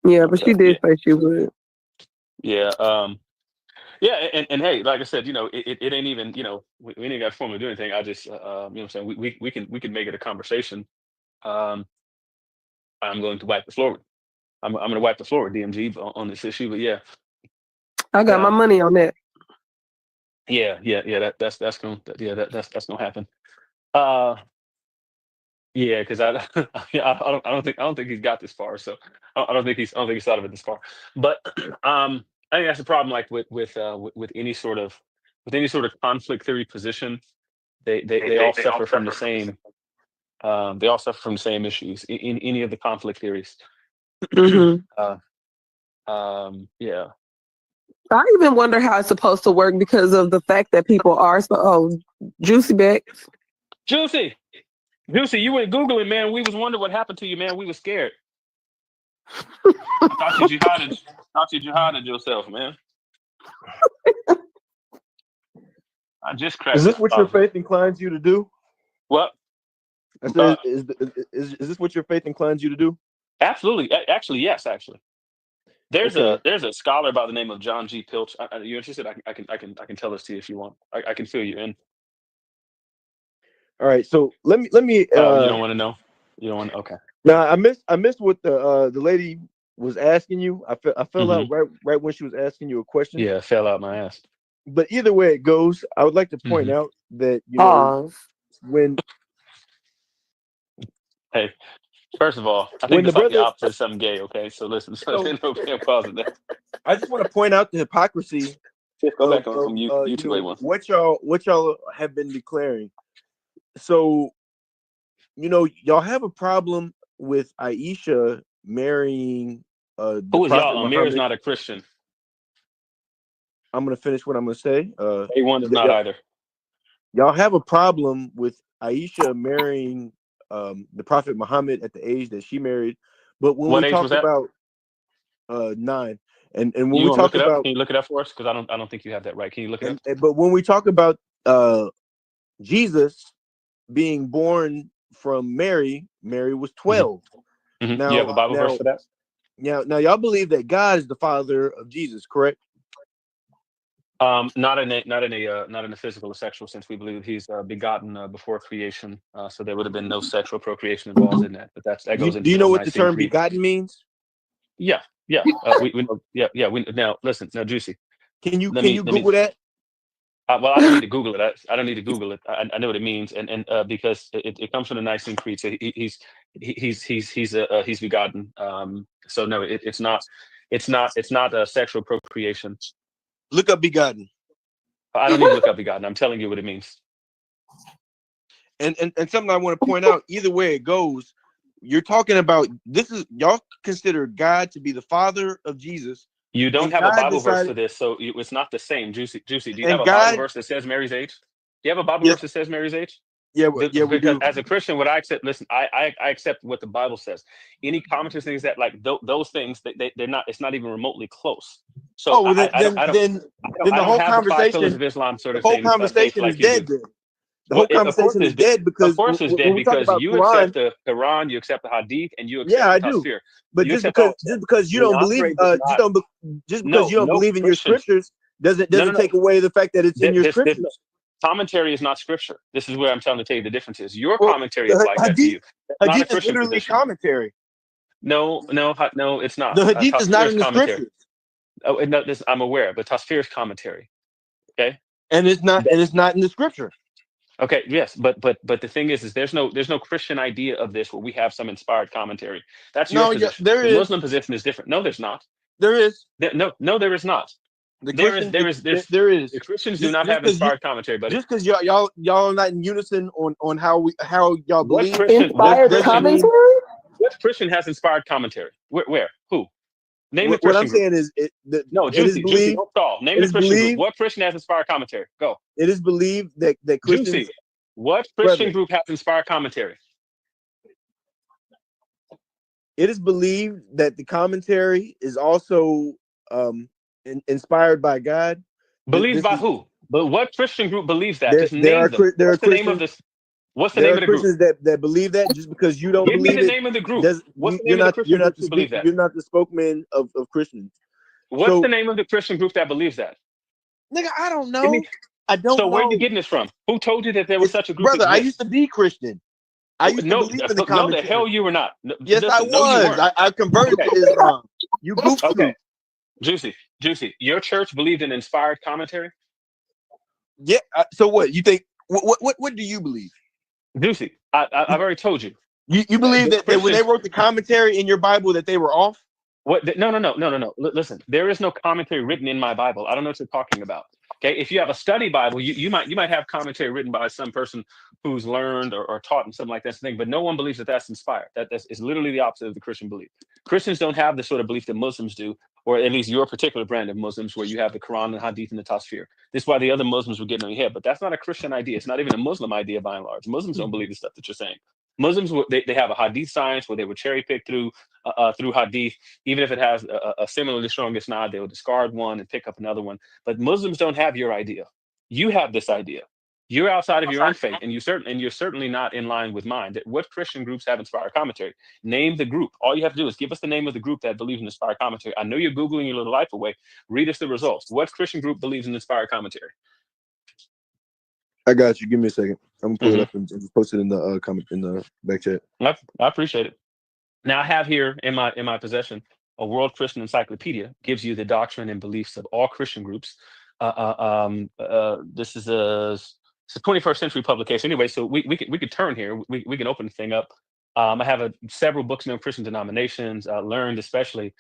Yeah, but okay, she did yeah, say she would. yeah, yeah, and hey, like I said, it ain't even, we ain't got to formally do anything. I just, what I'm saying, we can make it a conversation. Um, I'm going to wipe the floor. I'm going to wipe the floor with DMG on this issue, but yeah, I got my um, money on that. yeah. That's that's gonna happen. Uh, yeah, because I don't think he's got this far. So I don't think he's thought of it this far. But I think that's the problem. Like with any sort of conflict theory position, they all suffer from the same. They all suffer from the same issues in any of the conflict theories. Hmm. uh, yeah. I even wonder how it's supposed to work because of the fact that people are so juicy back. Juicy, Juicy, you went googling, man. We was wondering what happened to you, man. We was scared. I thought you jihaded. Thought you jihaded yourself, man. I just cracked. Is this what your faith inclines you to do? What? I said, is this what your faith inclines you to do? Absolutely. Actually, yes. Actually, there's Okay. a scholar by the name of John G. Pilch. Are you interested? I can tell this to you if you want. I can fill you in. All right. So let me. You don't want to know. You don't want. Okay. Now I missed what the lady was asking you. I fell out right when she was asking you a question. Yeah, fell out my ass. But either way it goes, I would like to point out that Pause. when. Hey, first of all, I think the opposite is something gay. Okay, so listen. So there's no pause in that. I just want to point out the hypocrisy. Go back on YouTube. What y'all have been declaring. So, y'all have a problem with Aisha marrying the Who is Prophet y'all? Muhammad. Amir is not a Christian. I'm gonna finish what I'm gonna say. A1 is not either. Y'all have a problem with Aisha marrying the Prophet Muhammad at the age that she married, but when What we age talk was that? about 9, and when You we talk look it about, up? Can you look it up for us? Because I don't think you have that right. Can you look it up? But when we talk about Jesus being born from Mary was 12. Now, you have a Bible verse for that? Now y'all believe that God is the father of Jesus, correct? Not in a physical or sexual sense. We believe he's begotten before creation. So there would have been no sexual procreation involved in that. But that goes into. Do you know what the term begotten means? Yeah. We know. Yeah. We now listen. Now, Juicy. Can you Google that? Well, I don't need to Google it. I don't need to Google it. I know what it means, and because it comes from the Nicene Creed. So he's begotten. So no, it's not a sexual procreation. Look up begotten. I don't need to look up begotten. I'm telling you what it means. And something I want to point out. Either way it goes, you're talking about y'all consider God to be the father of Jesus. You don't have a Bible verse for this, so it's not the same. Juicy. Do you have a Bible verse that says Mary's age? Do you have a Bible verse that says Mary's age? Yeah, we do. As a Christian, what I accept, listen, I accept what the Bible says. Any commentators things that like those things, they're not. It's not even remotely close. So then the whole conversation of Islam sort of the whole thing. Conversation is dead. The whole conversation is dead because of course it's dead because you accept the Quran, you accept the Hadith, and you accept the Tafsir. But just because you don't believe, just because you don't believe in your scriptures doesn't take away the fact that it's in your scriptures. Commentary is not scripture. This is where I'm trying to tell you the difference is. Your commentary is like that to you. Hadith is literally commentary. No, it's not. The Hadith is not in the scriptures. Oh, no, I'm aware, but Tafsir is commentary. Okay, and it's not in the scripture. Okay, yes, but the thing is there's no Christian idea of this where we have some inspired commentary. That's your position. The Muslim position is different. No, there's not. There is. No, there is not. There is. The Christians do not have inspired commentary, but just because y'all are not in unison on how y'all believe. Inspired commentary? What Christian has inspired commentary? Where? Who? Name the Christian. What I'm saying is, Juicy, don't stall. Name the Christian group. What Christian has inspired commentary? Go. It is believed that Christians. Juicy, what Christian group has inspired commentary? It is believed that the commentary is also inspired by God. Believed by who? But what Christian group believes that? Just name them. What's the name of this? What's the name of the group? Christians that believe that. Just because you don't Give believe me the name of the group. What's the name of the Christian group that believes that? You're not the spokesman of Christians. What's the name of the Christian group that believes that? Nigga, I don't know. I don't know. So where are you getting this from? Who told you that there was such a group? Brother, I used to be Christian. I used to believe in the commentary. No, the hell you were not. Yes, I was. I converted to Islam. You goofed. Okay. Juicy. Your church believed in inspired commentary? Yeah. So what? You think? What do you believe? Juicy, I've already told you. You believe that when they wrote the commentary in your Bible that they were off? What? No. Listen, there is no commentary written in my Bible. I don't know what you're talking about. Okay, if you have a study Bible, you might have commentary written by some person who's learned or taught and something like that thing, but no one believes that that's inspired. That's literally the opposite of the Christian belief. Christians don't have the sort of belief that Muslims do, or at least your particular brand of Muslims, where you have the Quran and Hadith and the Tafsir. This is why the other Muslims were getting on your head, but that's not a Christian idea. It's not even a Muslim idea by and large. Muslims don't believe the stuff that you're saying. Muslims, they have a Hadith science where they would cherry pick through Hadith. Even if it has a similarly strong isnad, they will discard one and pick up another one. But Muslims don't have your idea. You have this idea. You're outside of your own faith, and you're certainly not in line with mine. What Christian groups have inspired commentary? Name the group. All you have to do is give us the name of the group that believes in inspired commentary. I know you're Googling your little life away. Read us the results. What Christian group believes in inspired commentary? I got you. Give me a second. I'm gonna pull it up and just post it in the comment in the back chat. I appreciate it. Now I have here in my possession a World Christian Encyclopedia. Gives you the doctrine and beliefs of all Christian groups. This is it's a 21st century publication. Anyway, so we could turn here. We can open the thing up. I have several books on Christian denominations. Learned especially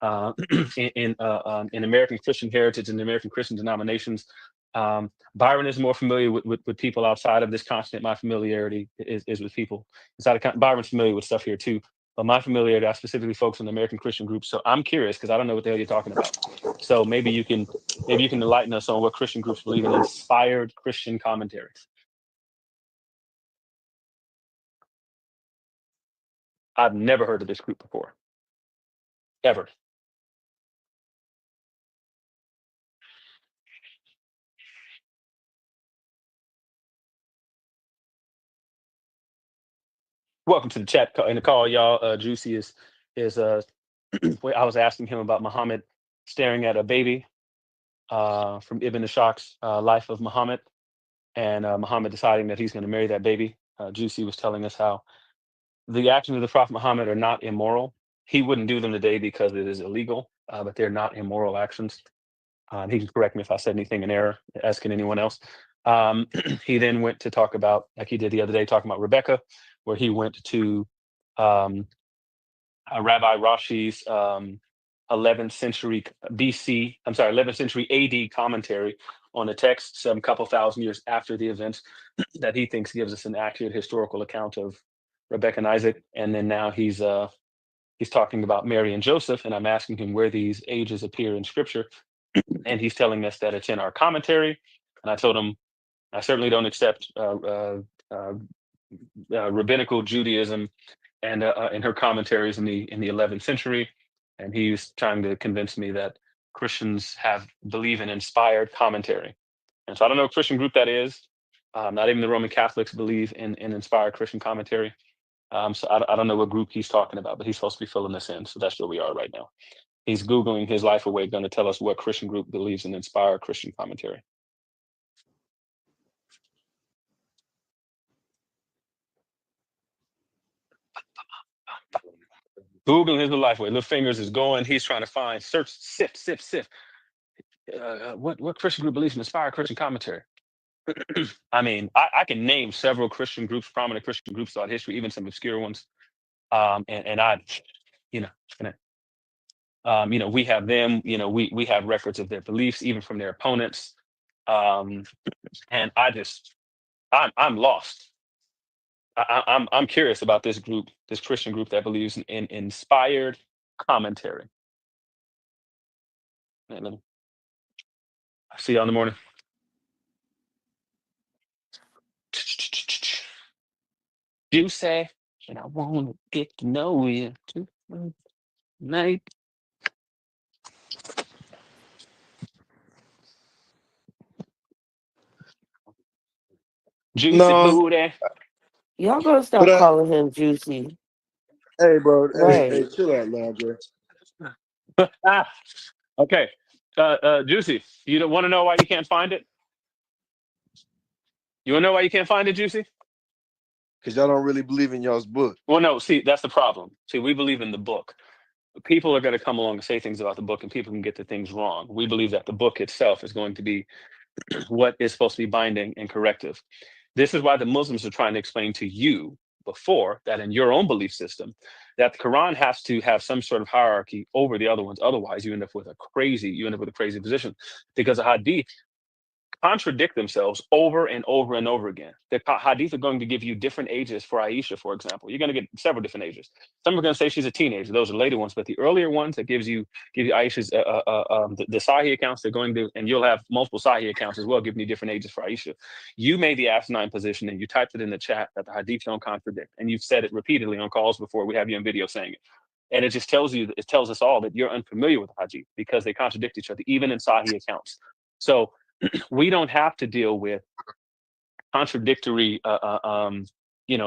in American Christian heritage and American Christian denominations. Byron is more familiar with people outside of this continent. My familiarity is with people inside of Byron's familiar with stuff here too. But my familiarity, I specifically focus on the American Christian groups. So I'm curious because I don't know what the hell you're talking about. So maybe you can enlighten us on what Christian groups believe in inspired Christian commentaries. I've never heard of this group before. Ever. Welcome to the chat in the call, y'all. Juicy is I was asking him about Muhammad staring at a baby from Ibn Ishaq's Life of Muhammad, and Muhammad deciding that he's going to marry that baby. Juicy was telling us how the actions of the Prophet Muhammad are not immoral. He wouldn't do them today because it is illegal, but they're not immoral actions. He can correct me if I said anything in error, as can anyone else. He then went to talk about, like he did the other day, talking about Rebecca, where he went to Rabbi Rashi's 11th century BC, 11th century AD commentary on the text some couple thousand years after the events that he thinks gives us an accurate historical account of Rebecca and Isaac. And then now he's talking about Mary and Joseph, and I'm asking him where these ages appear in Scripture, and he's telling us that it's in our commentary. And I told him I certainly don't accept rabbinical Judaism and in her commentaries in the 11th century, and he's trying to convince me that Christians believe in inspired commentary. And so I don't know what Christian group that is. Not even the Roman Catholics believe in inspired Christian commentary. So I don't know what group he's talking about, but he's supposed to be filling this in. So that's where we are right now. He's Googling his life away, going to tell us what Christian group believes in inspired Christian commentary. Googling his life away. Little fingers is going. He's trying to find, search, sift. What Christian group believes in inspired Christian commentary? I mean, I can name several Christian groups, prominent Christian groups throughout history, even some obscure ones. And I, we have them. We have records of their beliefs, even from their opponents. And I'm lost. I'm curious about this group, this Christian group that believes in inspired commentary. I'll see y'all in the morning. You say, and I want to get to know you tonight. Juicy booty. Y'all gonna stop calling him Juicy. Hey, bro. Right. Hey, chill out, Leondre. Okay. Juicy, you don't want to know why you can't find it? You want to know why you can't find it, Juicy? Because y'all don't really believe in y'all's book. Well, no, see, that's the problem. See, we believe in the book. People are going to come along and say things about the book, and people can get the things wrong. We believe that the book itself is going to be what is supposed to be binding and corrective. This is why the Muslims are trying to explain to you before that in your own belief system, that the Quran has to have some sort of hierarchy over the other ones. Otherwise, you end up with a crazy position, because the Hadith contradict themselves over and over and over again. The Hadith are going to give you different ages for Aisha, for example. You're going to get several different ages. Some are going to say she's a teenager. Those are later ones, but the earlier ones that give you Aisha's the Sahih accounts, they're going to, and you'll have multiple Sahih accounts as well, giving you different ages for Aisha. You made the asinine position, and you typed it in the chat that the Hadith don't contradict, and you've said it repeatedly on calls before. We have you in video saying it. And it just tells us all that you're unfamiliar with the Hadith because they contradict each other, even in Sahih accounts. So we don't have to deal with contradictory,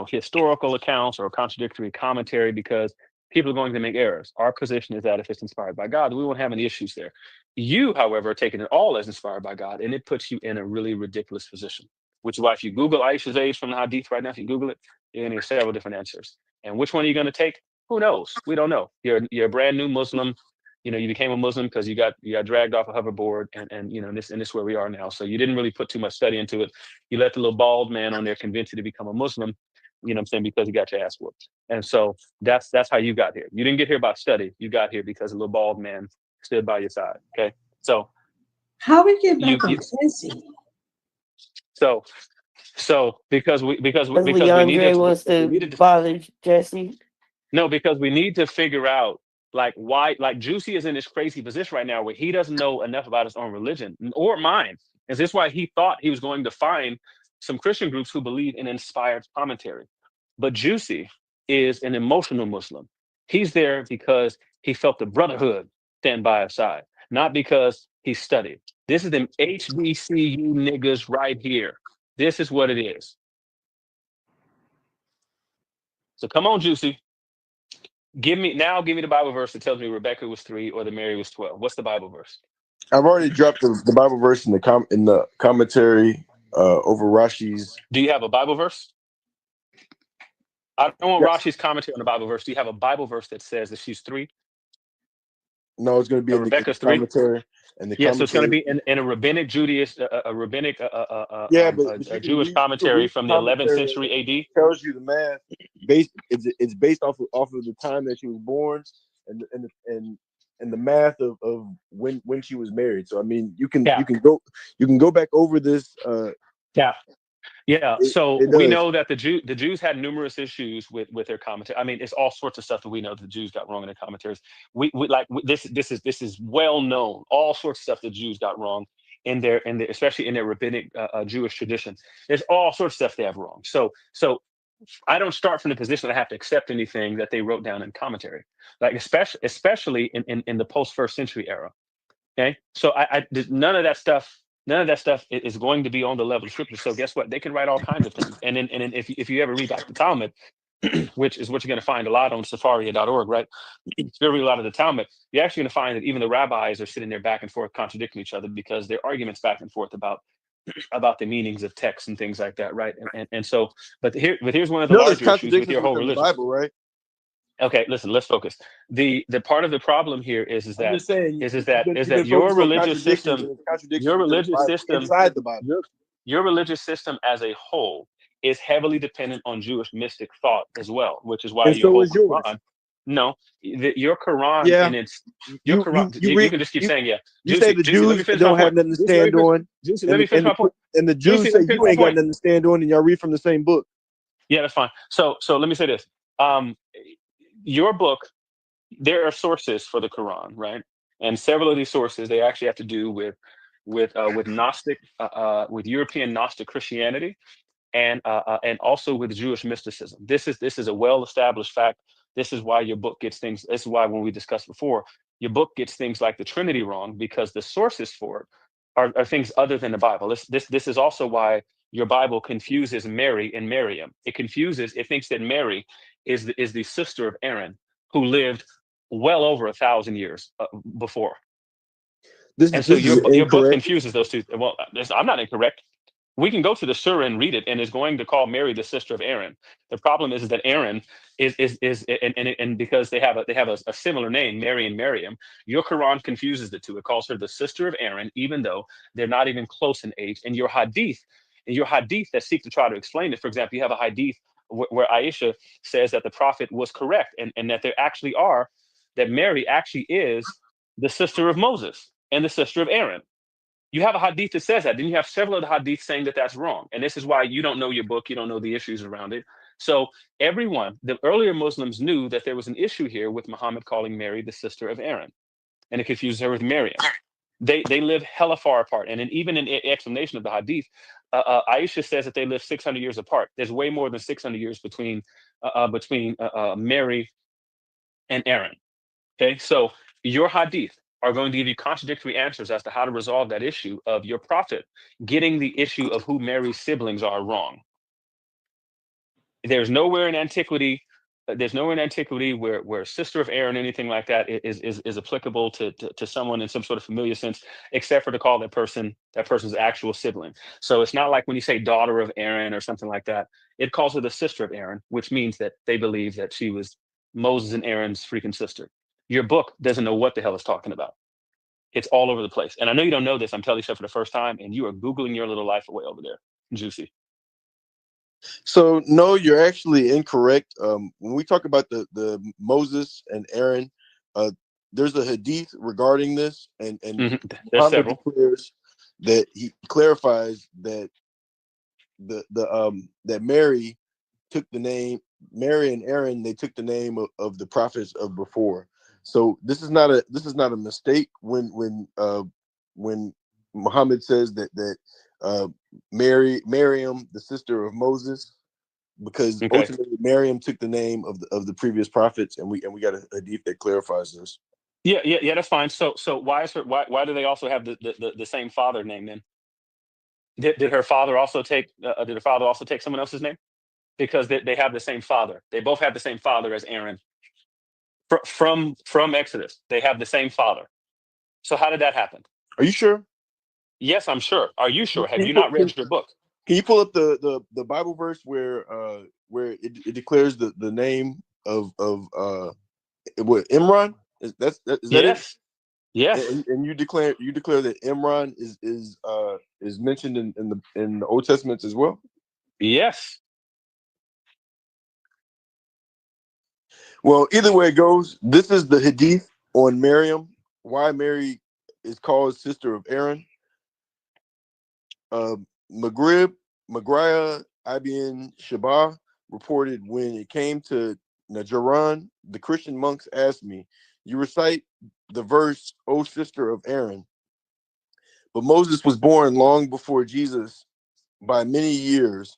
historical accounts or contradictory commentary because people are going to make errors. Our position is that if it's inspired by God, we won't have any issues there. You, however, are taking it all as inspired by God, and it puts you in a really ridiculous position. Which is why if you Google Aisha's age from the Hadith right now, if you Google it, you're going to get several different answers. And which one are you going to take? Who knows? We don't know. You're a brand new Muslim. You became a Muslim because you got dragged off a hoverboard, and this is where we are now. So you didn't really put too much study into it. You let the little bald man on there convince you to become a Muslim, you know what I'm saying, because you got your ass whooped. And so that's how you got here. You didn't get here by study. You got here because a little bald man stood by your side. Okay. So how we get back on Jesse? So because we Leondre wants to bother Jesse. No, because we need to figure out why Juicy is in this crazy position right now where he doesn't know enough about his own religion or mine. Is this why he thought he was going to find some Christian groups who believe in inspired commentary? But Juicy is an emotional Muslim. He's there because he felt the brotherhood stand by his side, not because he studied. This is them HBCU niggas right here. This is what it is. So come on, Juicy. Give me the Bible verse that tells me Rebecca was 3 or that Mary was 12. What's the Bible verse? I've already dropped the Bible verse in the commentary over Rashi's. Do you have a Bible verse? I don't want Rashi's commentary on the Bible verse. Do you have a Bible verse that says that she's 3? No, it's going to be in Rebecca's the commentary. So it's going to be in a rabbinic Judaism, Jewish commentary from the 11th century AD. Tells you the math it's based off of the time that she was born and the math of when she was married. So I mean, you can go back over this. We know that the Jews had numerous issues with their commentary. I mean, it's all sorts of stuff that we know that the Jews got wrong in their commentaries. This is well known. All sorts of stuff the Jews got wrong in their especially in their rabbinic Jewish tradition. There's all sorts of stuff they have wrong. So I don't start from the position that I have to accept anything that they wrote down in commentary, especially in the post first century era. Okay, so none of that stuff is going to be on the level of scripture. So guess what? They can write all kinds of things. And then if you ever read back the Talmud, which is what you're going to find a lot on Sefaria.org, right? If you read a lot of the Talmud, you're actually going to find that even the rabbis are sitting there back and forth contradicting each other because their arguments back and forth about the meanings of text and things like that, right? And so, but here's one of the larger issues with your whole religion. Bible, right? Okay, listen, let's focus. The part of the problem here is that your religious system inside the Bible, your religious system as a whole is heavily dependent on Jewish mystic thought as well, which is why your Quran. No, your Quran and it's your Quran. You can just keep saying yeah. You say the Jews don't have nothing to stand on. Let me finish my point. And the Jews say you ain't got nothing to stand on, and y'all read from the same book. Yeah, that's fine. So let me say this. Your book, there are sources for the Quran, right? And several of these sources, they actually have to do with Gnostic, with European Gnostic Christianity, and also with Jewish mysticism. This is a well-established fact. This is why your book gets things. This is why when we discussed before, your book gets things like the Trinity wrong because the sources for it are things other than the Bible. This is also why your Bible confuses Mary and Miriam. It thinks that Mary is the sister of Aaron, who lived well over 1,000 years before. So your book confuses those two. Well, I'm not incorrect. We can go to the surah and read it, and it's going to call Mary the sister of Aaron. The problem is that Aaron is and because they have a similar name, Mary and Miriam, your Quran confuses the two. It calls her the sister of Aaron, even though they're not even close in age. And your hadith that seek to try to explain it, for example, you have a hadith where Aisha says that the prophet was correct, and that that Mary actually is the sister of Moses and the sister of Aaron. You have a hadith that says that. Then you have several of the hadiths saying that that's wrong. And this is why you don't know your book. You don't know the issues around it. So the earlier Muslims knew that there was an issue here with Muhammad calling Mary the sister of Aaron. And it confuses her with Miriam. They live hella far apart. And even in the explanation of the hadith, Aisha says that they live 600 years apart. There's way more than 600 years between Mary and Aaron. Okay, so your hadith, are going to give you contradictory answers as to how to resolve that issue of your prophet getting the issue of who Mary's siblings are wrong. There's nowhere in antiquity. There's nowhere in antiquity where sister of Aaron, anything like that, is applicable to someone in some sort of familiar sense, except for to call that person's actual sibling. So it's not like when you say daughter of Aaron or something like that. It calls her the sister of Aaron, which means that they believe that she was Moses and Aaron's freaking sister. Your book doesn't know what the hell it's talking about. It's all over the place. And I know you don't know this. I'm telling you stuff for the first time, and you are Googling your little life away over there. Juicy. So no, you're actually incorrect. When we talk about the Moses and Aaron, there's a hadith regarding this, and There's Muhammad several. declares that he clarifies that that Mary and Aaron, they took the name of the prophets of before. So this is not a mistake when Muhammad says that Miriam, the sister of Moses, because ultimately Miriam took the name of the previous prophets, and we got a hadith that clarifies this. Yeah, that's fine. So why do they also have the same father name then? Did her father also take someone else's name? Because they have the same father. They both have the same father as Aaron. From Exodus, they have the same father. So how did that happen? Are you sure? Yes, I'm sure. Are you sure? Have you not read your book? Can you pull up the Bible verse where it declares the name of what, Imran? Is that Yes. it? Yes. And you declare that Imran is mentioned in the Old Testament as well? Yes. Well, either way it goes, this is the hadith on Miriam, why Mary is called sister of Aaron. Mcbride Ibn Shabah reported, when it came to Najran, the Christian monks asked me, "You recite the verse, O sister of Aaron." But Moses was born long before Jesus by many years.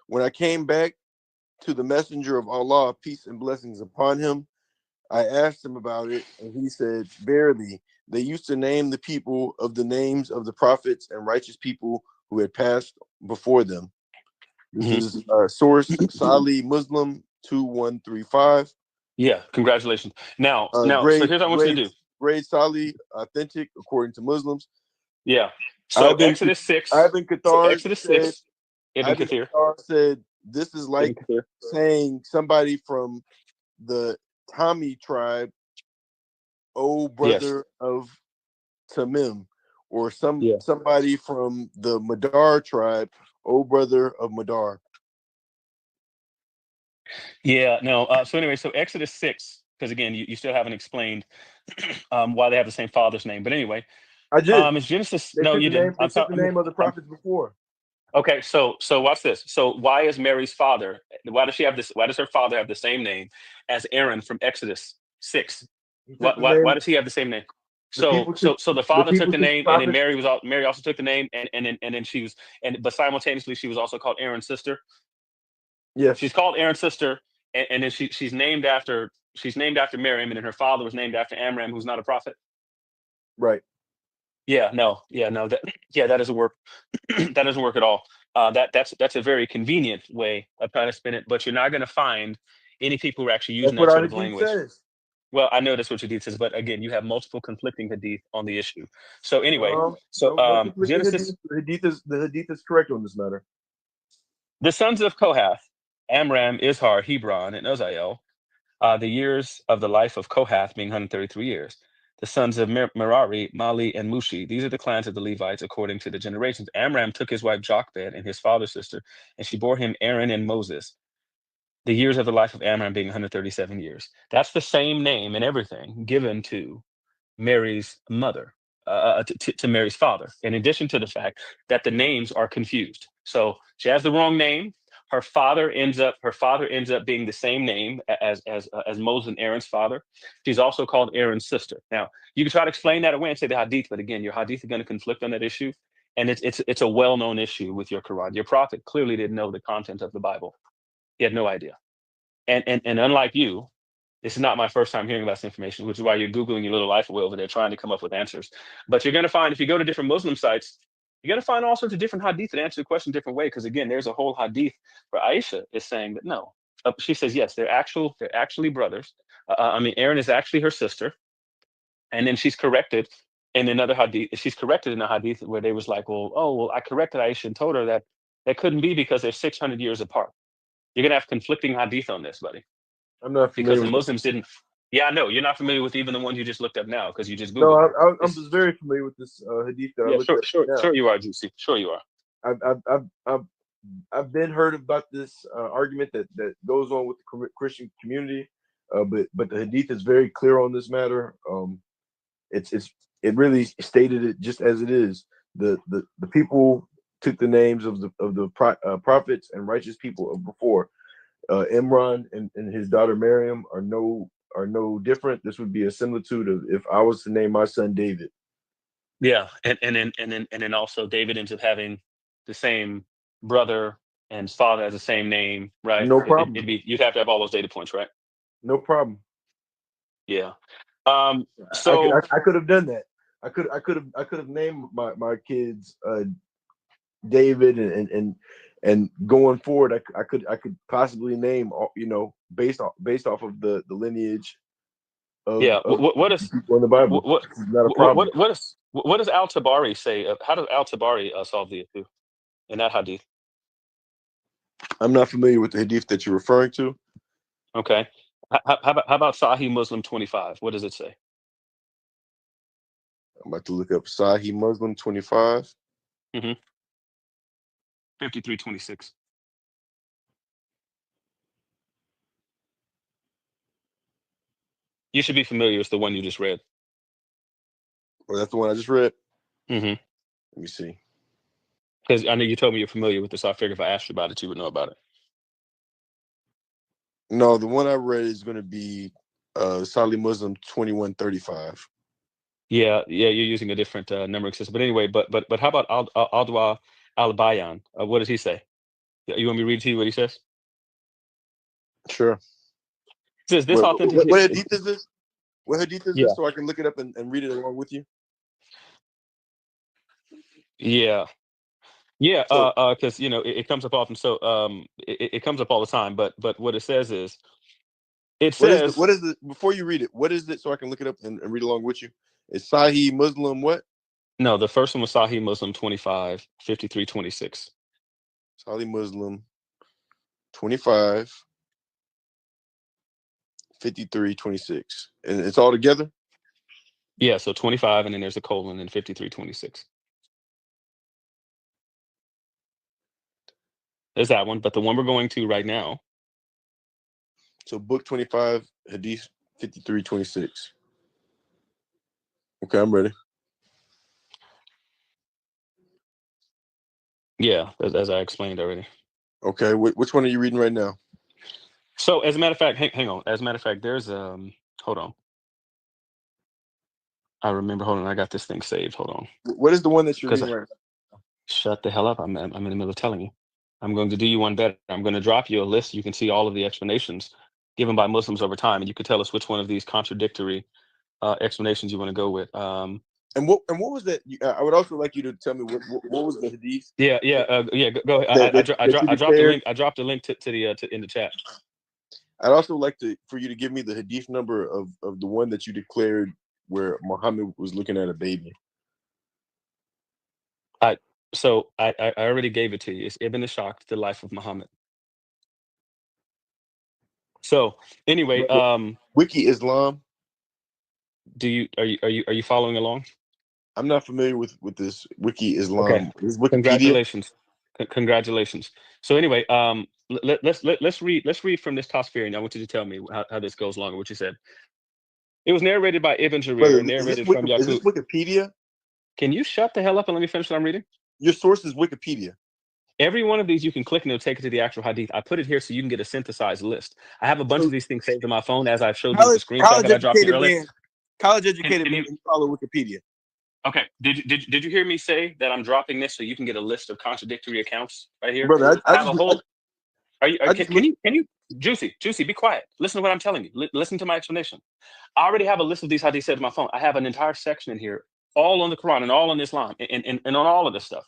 When I came back to the messenger of Allah, peace and blessings upon him, I asked him about it, and he said, "Verily, they used to name the people of the names of the prophets and righteous people who had passed before them." This is source Sali Muslim 2135. Yeah, congratulations. Now, so here's what I want you to do. Grade Sali, authentic according to Muslims. Yeah. So Exodus 6. Ibn Kathir said this is like saying somebody from the Tami tribe, "Oh brother of Tamim," or somebody from the Madar tribe, "Oh brother of Madar." Yeah, no. So anyway, so Exodus 6, because again, you still haven't explained why they have the same father's name. But anyway, I did. It's Genesis. They No, took you the name. didn't. They took the name of the prophets before. Okay, so watch this. So why is Mary's father? Why does she have this? Why does her father have the same name as Aaron from Exodus 6? Why does he have the same name? So the father took the name, and then Mary also took the name, and then she was, but simultaneously she was also called Aaron's sister. Yes, she's called Aaron's sister, and then she's named after Miriam, and then her father was named after Amram, who's not a prophet. Right. Yeah, no, that doesn't work. That doesn't work at all. That's a very convenient way of trying to spin it, but you're not going to find any people who are actually using that sort of language. Says. Well, I know that's what your hadith says, but again, you have multiple conflicting hadith on the issue. So anyway, Genesis. The hadith is correct on this matter. The sons of Kohath, Amram, Izhar, Hebron, and Uzziel. The years of the life of Kohath being 133 years. The sons of Merari, Mali, and Mushi. These are the clans of the Levites according to the generations. Amram took his wife Jochebed and his father's sister, and she bore him Aaron and Moses. The years of the life of Amram being 137 years. That's the same name and everything given to Mary's mother, to Mary's father, in addition to the fact that the names are confused. So she has the wrong name. Her father ends up being the same name as Moses and Aaron's father. She's also called Aaron's sister. Now, you can try to explain that away and say the hadith, but again, your hadith are going to conflict on that issue. And it's a well-known issue with your Quran. Your prophet clearly didn't know the content of the Bible. He had no idea. And unlike you, This is not my first time hearing about this information, which is why you're Googling your little life away over there trying to come up with answers. But you're going to find, if you go to different Muslim sites, you're going to find all sorts of different hadith that answer the question a different way. Because again, there's a whole hadith where Aisha is saying that no. She says, yes, they're actually brothers. Aaron is actually her sister. And then she's corrected in another hadith. She's corrected in a hadith where they was like, well, I corrected Aisha and told her that couldn't be because they're 600 years apart. You're going to have conflicting hadith on this, buddy. I'm not familiar because the with Muslims didn't. Yeah, I know you're not familiar with even the one you just looked up now because you just No, Googled. I'm just very familiar with this hadith that I Yeah, looked at now. sure you are, Juicy. Sure you are. I've been heard about this argument that goes on with the Christian community, but the hadith is very clear on this matter. It really stated it just as it is. The people took the names of the prophets and righteous people of before. Imran and his daughter Miriam are no different. This would be a similitude of if I was to name my son David. Yeah, and then also David ends up having the same brother and his father has the same name, right? No problem. You'd have to have all those data points, right? No problem. Yeah. So I could have done that. I could have named my kids David and going forward I could possibly name based off of the lineage of what is people in the Bible. Not a problem. What does Al-Tabari say? How does Al-Tabari solve the issue in that hadith? I'm not familiar with the hadith that you're referring to. Okay. How about Sahih Muslim 25? What does it say? I'm about to look up Sahih Muslim 25. 5326. You should be familiar with the one you just read. Well, that's the one I just read. Mm-hmm. Let me see. Because I know you told me you're familiar with this, so I figured if I asked you about it, you would know about it. No, the one I read is going to be Sahih Muslim 2135. Yeah, you're using a different numbering system. But anyway, but how about Aldwa al-Bayan? What does he say? You want me to read to you what he says? Sure. It says this authentic. What hadith is this? What hadith is this? So I can look it up and read it along with you. Yeah. Because it comes up often. So it comes up all the time. But what it says is, what is the before you read it? What is it so I can look it up and read along with you? It's Sahih Muslim what? No, the first one was Sahih Muslim 25, 53, 26. Sahih Muslim 25, 53, 26. And it's all together? Yeah, so 25 and then there's a colon and 53, 26. There's that one, but the one we're going to right now. So book 25, hadith 53, 26. Okay, I'm ready. Yeah, as I explained already. Okay, which one are you reading right now? So as a matter of fact, hang on. As a matter of fact, there's hold on. I remember. Hold on, I got this thing saved. Hold on. What is the one that you're reading right now? Shut the hell up! I'm in the middle of telling you. I'm going to do you one better. I'm going to drop you a list. You can see all of the explanations given by Muslims over time, and you can tell us which one of these contradictory explanations you want to go with. And what was that? I would also like you to tell me what was the hadith? Yeah. Go ahead. I dropped the link to in the chat. I'd also like for you to give me the hadith number of the one that you declared where Muhammad was looking at a baby. So I already gave it to you. It's Ibn Ishaq, The Life of Muhammad. So anyway, Wiki Islam. Are you following along? I'm not familiar with this Wiki Islam. Okay. Wikipedia? Congratulations. So anyway, let's read from this Tasfiri, and I want you to tell me how this goes along with what you said. It was narrated by Ibn Jarir, narrated from Yaqub. Is this Wikipedia? Can you shut the hell up and let me finish what I'm reading? Your source is Wikipedia. Every one of these you can click and it'll take it to the actual hadith. I put it here so you can get a synthesized list. I have a bunch of these things saved on my phone as I've showed you the screenshot that I dropped you earlier. College educated man, you follow Wikipedia. Okay. Did you hear me say that I'm dropping this so you can get a list of contradictory accounts right here? Brother, Can Juicy, be quiet. Listen to what I'm telling you. Listen to my explanation. I already have a list of these hadith said on my phone. I have an entire section in here, all on the Quran and all on Islam and on all of this stuff.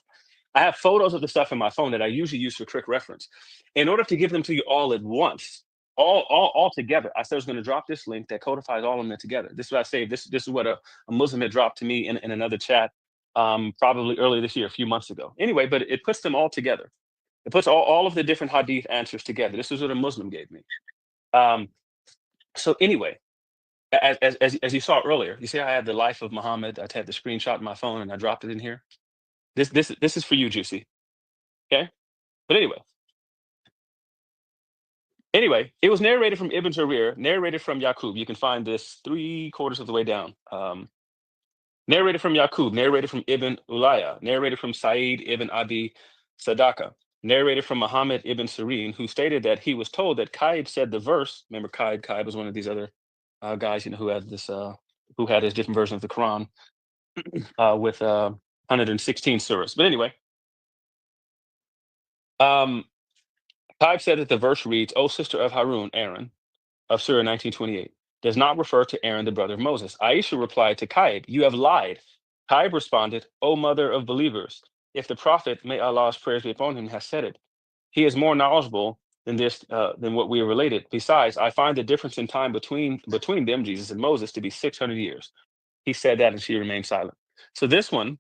I have photos of the stuff in my phone that I usually use for quick reference. In order to give them to you all at once, all together, I said I was going to drop this link that codifies all of them together. This is what I saved. This is what a Muslim had dropped to me in another chat, probably earlier this year, a few months ago. Anyway, but it puts them all together. It puts all of the different hadith answers together. This is what a Muslim gave me. So anyway, as you saw earlier, you see I had the life of Muhammad. I had the screenshot in my phone and I dropped it in here. This is for you, Juicy. Okay? But anyway, it was narrated from Ibn Jarir, narrated from Yaqub. You can find this 3/4 of the way down. Narrated from Yaqub, narrated from Ibn Ulayya, narrated from Sa'id ibn Abi Sadaka, narrated from Muhammad ibn Sirin, who stated that he was told that Qaib said the verse. Remember, Qaib was one of these other guys, who had this, who had his different version of the Quran with 116 surahs. But anyway, Qaib said that the verse reads, "O sister of Harun, Aaron, of Surah 1928, does not refer to Aaron, the brother of Moses." Aisha replied to Qaib, "You have lied." Qaib responded, "O mother of believers, if the Prophet, may Allah's prayers be upon him, has said it, he is more knowledgeable than what we are related. Besides, I find the difference in time between them, Jesus and Moses, to be 600 years. He said that and she remained silent. So this one,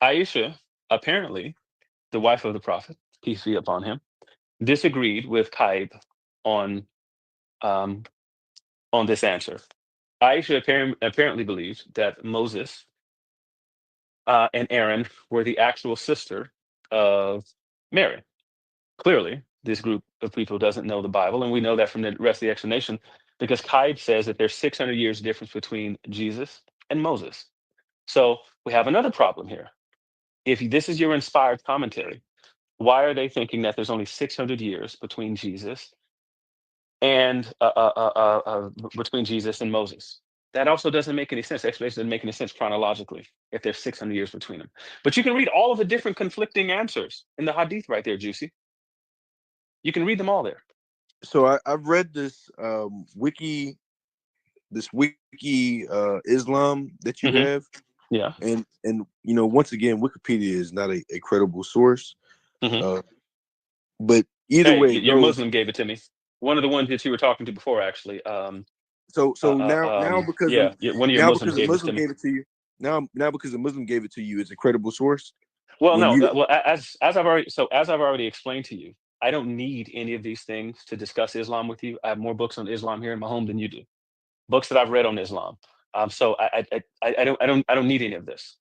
Aisha, apparently the wife of the Prophet, peace be upon him, disagreed with Qaib on this answer. Aisha apparently believed that Moses and Aaron were the actual sister of Mary. Clearly, this group of people doesn't know the Bible, and we know that from the rest of the explanation, because Qaib says that there's 600 years difference between Jesus and Moses. So we have another problem here. If this is your inspired commentary, why are they thinking that there's only 600 years between Jesus and Moses? That also doesn't make any sense. The explanation doesn't make any sense chronologically if there's 600 years between them. But you can read all of the different conflicting answers in the hadith right there, Juicy. You can read them all there. So I've read this wiki Islam that you have. Yeah. And once again, Wikipedia is not a credible source. But either way, your Muslim gave it to me. One of the ones that you were talking to before, actually. So now because one of your Muslims gave it to you. Now because the Muslim gave it to you, it's a credible source. Well, no. As I've already explained to you, I don't need any of these things to discuss Islam with you. I have more books on Islam here in my home than you do. Books that I've read on Islam. So I don't need any of this.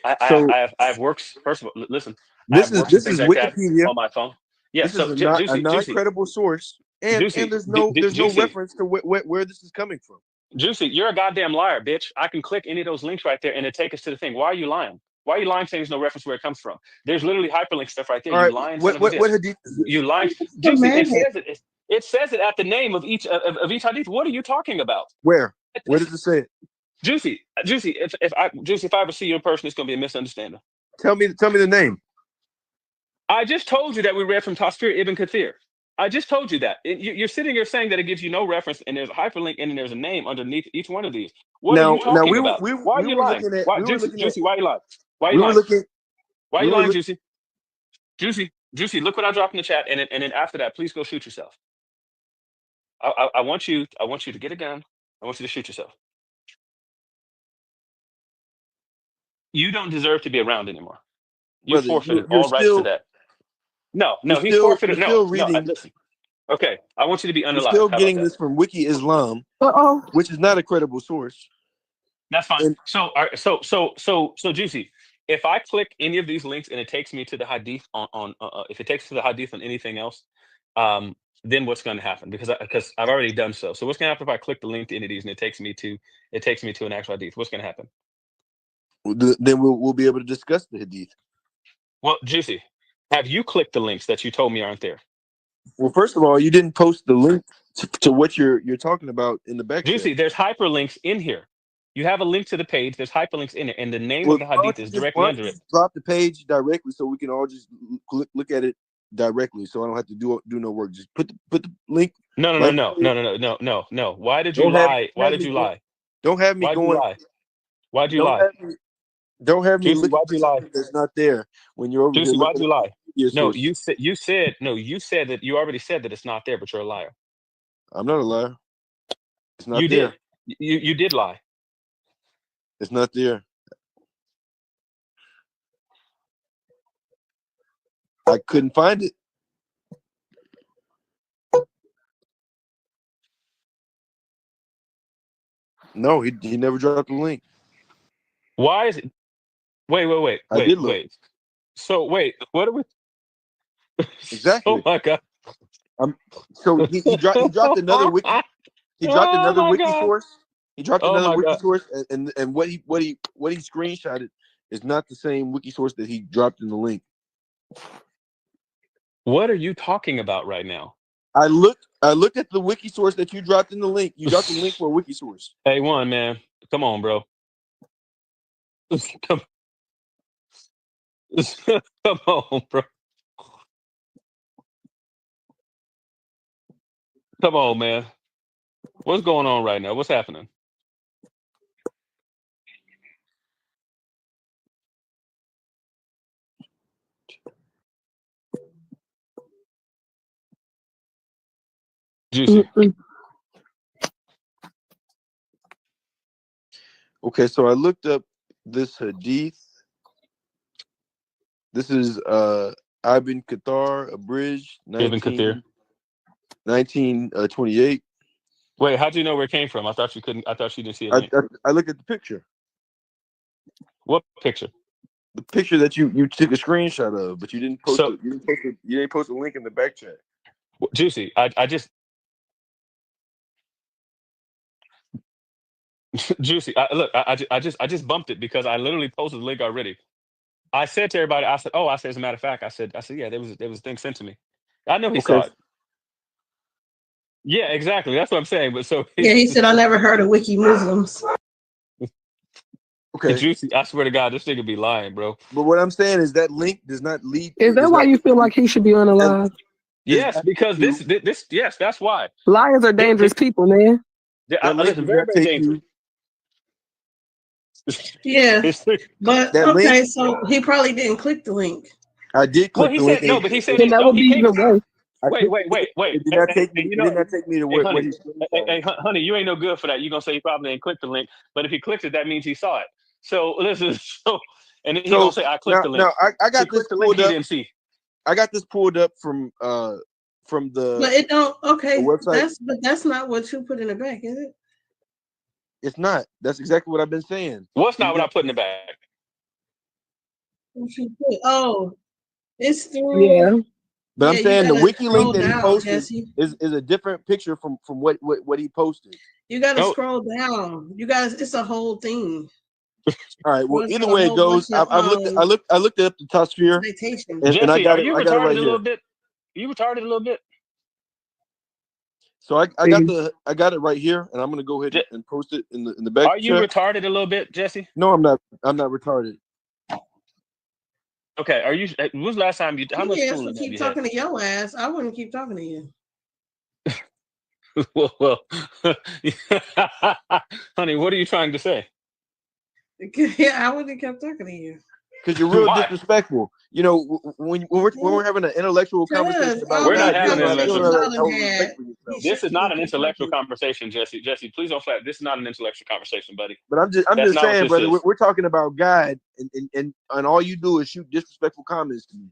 I have works. First of all, listen. This is Wikipedia on my phone. Yes, this is a non-credible source, and there's no reference to where this is coming from. Juicy, you're a goddamn liar, bitch. I can click any of those links right there, and it take us to the thing. Why are you lying? Why are you lying saying there's no reference where it comes from? There's literally hyperlink stuff right there. All right, you lying. What hadith is this? You lying. Juicy, it says it at the name of each hadith. What are you talking about? Where does it say it? Juicy. If I ever see you in person, it's gonna be a misunderstanding. Tell me the name. I just told you that we read from Tafsir Ibn Kathir. I just told you that. You're sitting here saying that it gives you no reference, and there's a hyperlink, and then there's a name underneath each one of these. What are you talking about? Why are you lying? Juicy, why are you lying? Why are you lying? Why are you lying, Juicy? Juicy, look what I dropped in the chat, and then after that, please go shoot yourself. I want you to get a gun. I want you to shoot yourself. You don't deserve to be around anymore. You forfeited all rights to that. No, he's forfeited. No, listen. Okay, I want you to be unalive. You're still getting this from Wiki Islam, which is not a credible source. That's fine. So Juicy, if I click any of these links and it takes me to the hadith if it takes to the hadith on anything else, then what's going to happen? Because I've already done so. So what's going to happen if I click the link to any of these and it takes me to an actual hadith? What's going to happen? Then we'll be able to discuss the hadith. Well, Juicy, have you clicked the links that you told me aren't there? Well, first of all, you didn't post the link to what you're talking about in the backchat. Juicy, there's hyperlinks in here. You have a link to the page. There's hyperlinks in it, and the name of the hadith is directly under it. Drop the page directly so we can all just look at it directly, so I don't have to do no work. Just put the link. No. Why did you lie? Why did you lie? Don't have me Why'd going. you lie? Why'd you lie? Don't have me Juicy, looking why'd for you lie? something that's not there when you're over here Juicy, why'd looking you lie? at your No, sources. you said that you already said that it's not there, but you're a liar. I'm not a liar. It's not You there. did. You did lie. It's not there. I couldn't find it. No, he never dropped the link. Why is it? Wait. So wait, what are we? Exactly. Oh my god. So he dropped another wiki. He dropped Oh another my wiki god. source. He dropped Oh another my wiki god. source, and what he screenshotted is not the same wiki source that he dropped in the link. What are you talking about right now? I looked at the wiki source that you dropped in the link. You dropped the link for a wiki source. A1, man. Come on, bro. Come on, bro. Come on, man. What's going on right now? What's happening? Juicy. Okay, so I looked up this hadith. This is Ibn Qatar, abridged, Ibn Kathir. 1928. Wait, how'd you know where it came from? I thought you didn't see a link. I looked at the picture. What picture? The picture that you took a screenshot of, but you didn't post it. You didn't post a link in the back chat. Juicy, I just Juicy. I just bumped it because I literally posted the link already. I said to everybody, I said, as a matter of fact, I said, yeah, there was a thing sent to me. I know he saw it. Yeah, exactly. That's what I'm saying. But so yeah, he said I never heard of Wiki Muslims. Okay, Juicy. I swear to God, this nigga be lying, bro. But what I'm saying is that link does not lead. Is that why you feel like he should be unalive? Yes, because this. Yes, that's why. Liars are dangerous people, man. Listen, very, very dangerous. Yeah, but that okay, link, so he probably didn't click the link. I did click the link. No, but he said that would be even worse. Wait. It did not take me. It did not take me to what he. Hey, honey, you ain't no good for that. You're gonna say he probably didn't click the link, but if he clicked it, that means he saw it. So listen, and then he gonna say I clicked the link. No, I got this pulled up. He didn't see. I got this pulled up from the. But it don't. Okay, website. That's not what you put in the back, is it? It's not. That's exactly what I've been saying. What's not what I put in the bag? Oh, it's through. Yeah. But I'm saying the wiki link that he posted is a different picture from what he posted. You got to scroll down. You guys, it's a whole thing. All right. Well, either way it goes, I looked up the top sphere, and I got it. I got it right here. Are you retarded a little bit? So I got it right here, and I'm gonna go ahead and post it in the back. Are you retarded a little bit, Jesse? No, I'm not. I'm not retarded. Okay. Are you? When was the last time you? How much schooling keep talking to your ass. I wouldn't keep talking to you. well, honey, what are you trying to say? I wouldn't have kept talking to you. Because you're real disrespectful. You know, when we're having an intellectual conversation about, we're not having an intellectual. This is not an intellectual conversation, Jesse. Jesse, please don't flat. This is not an intellectual conversation, buddy. But I'm just saying, brother. We're talking about God, and all you do is shoot disrespectful comments to me.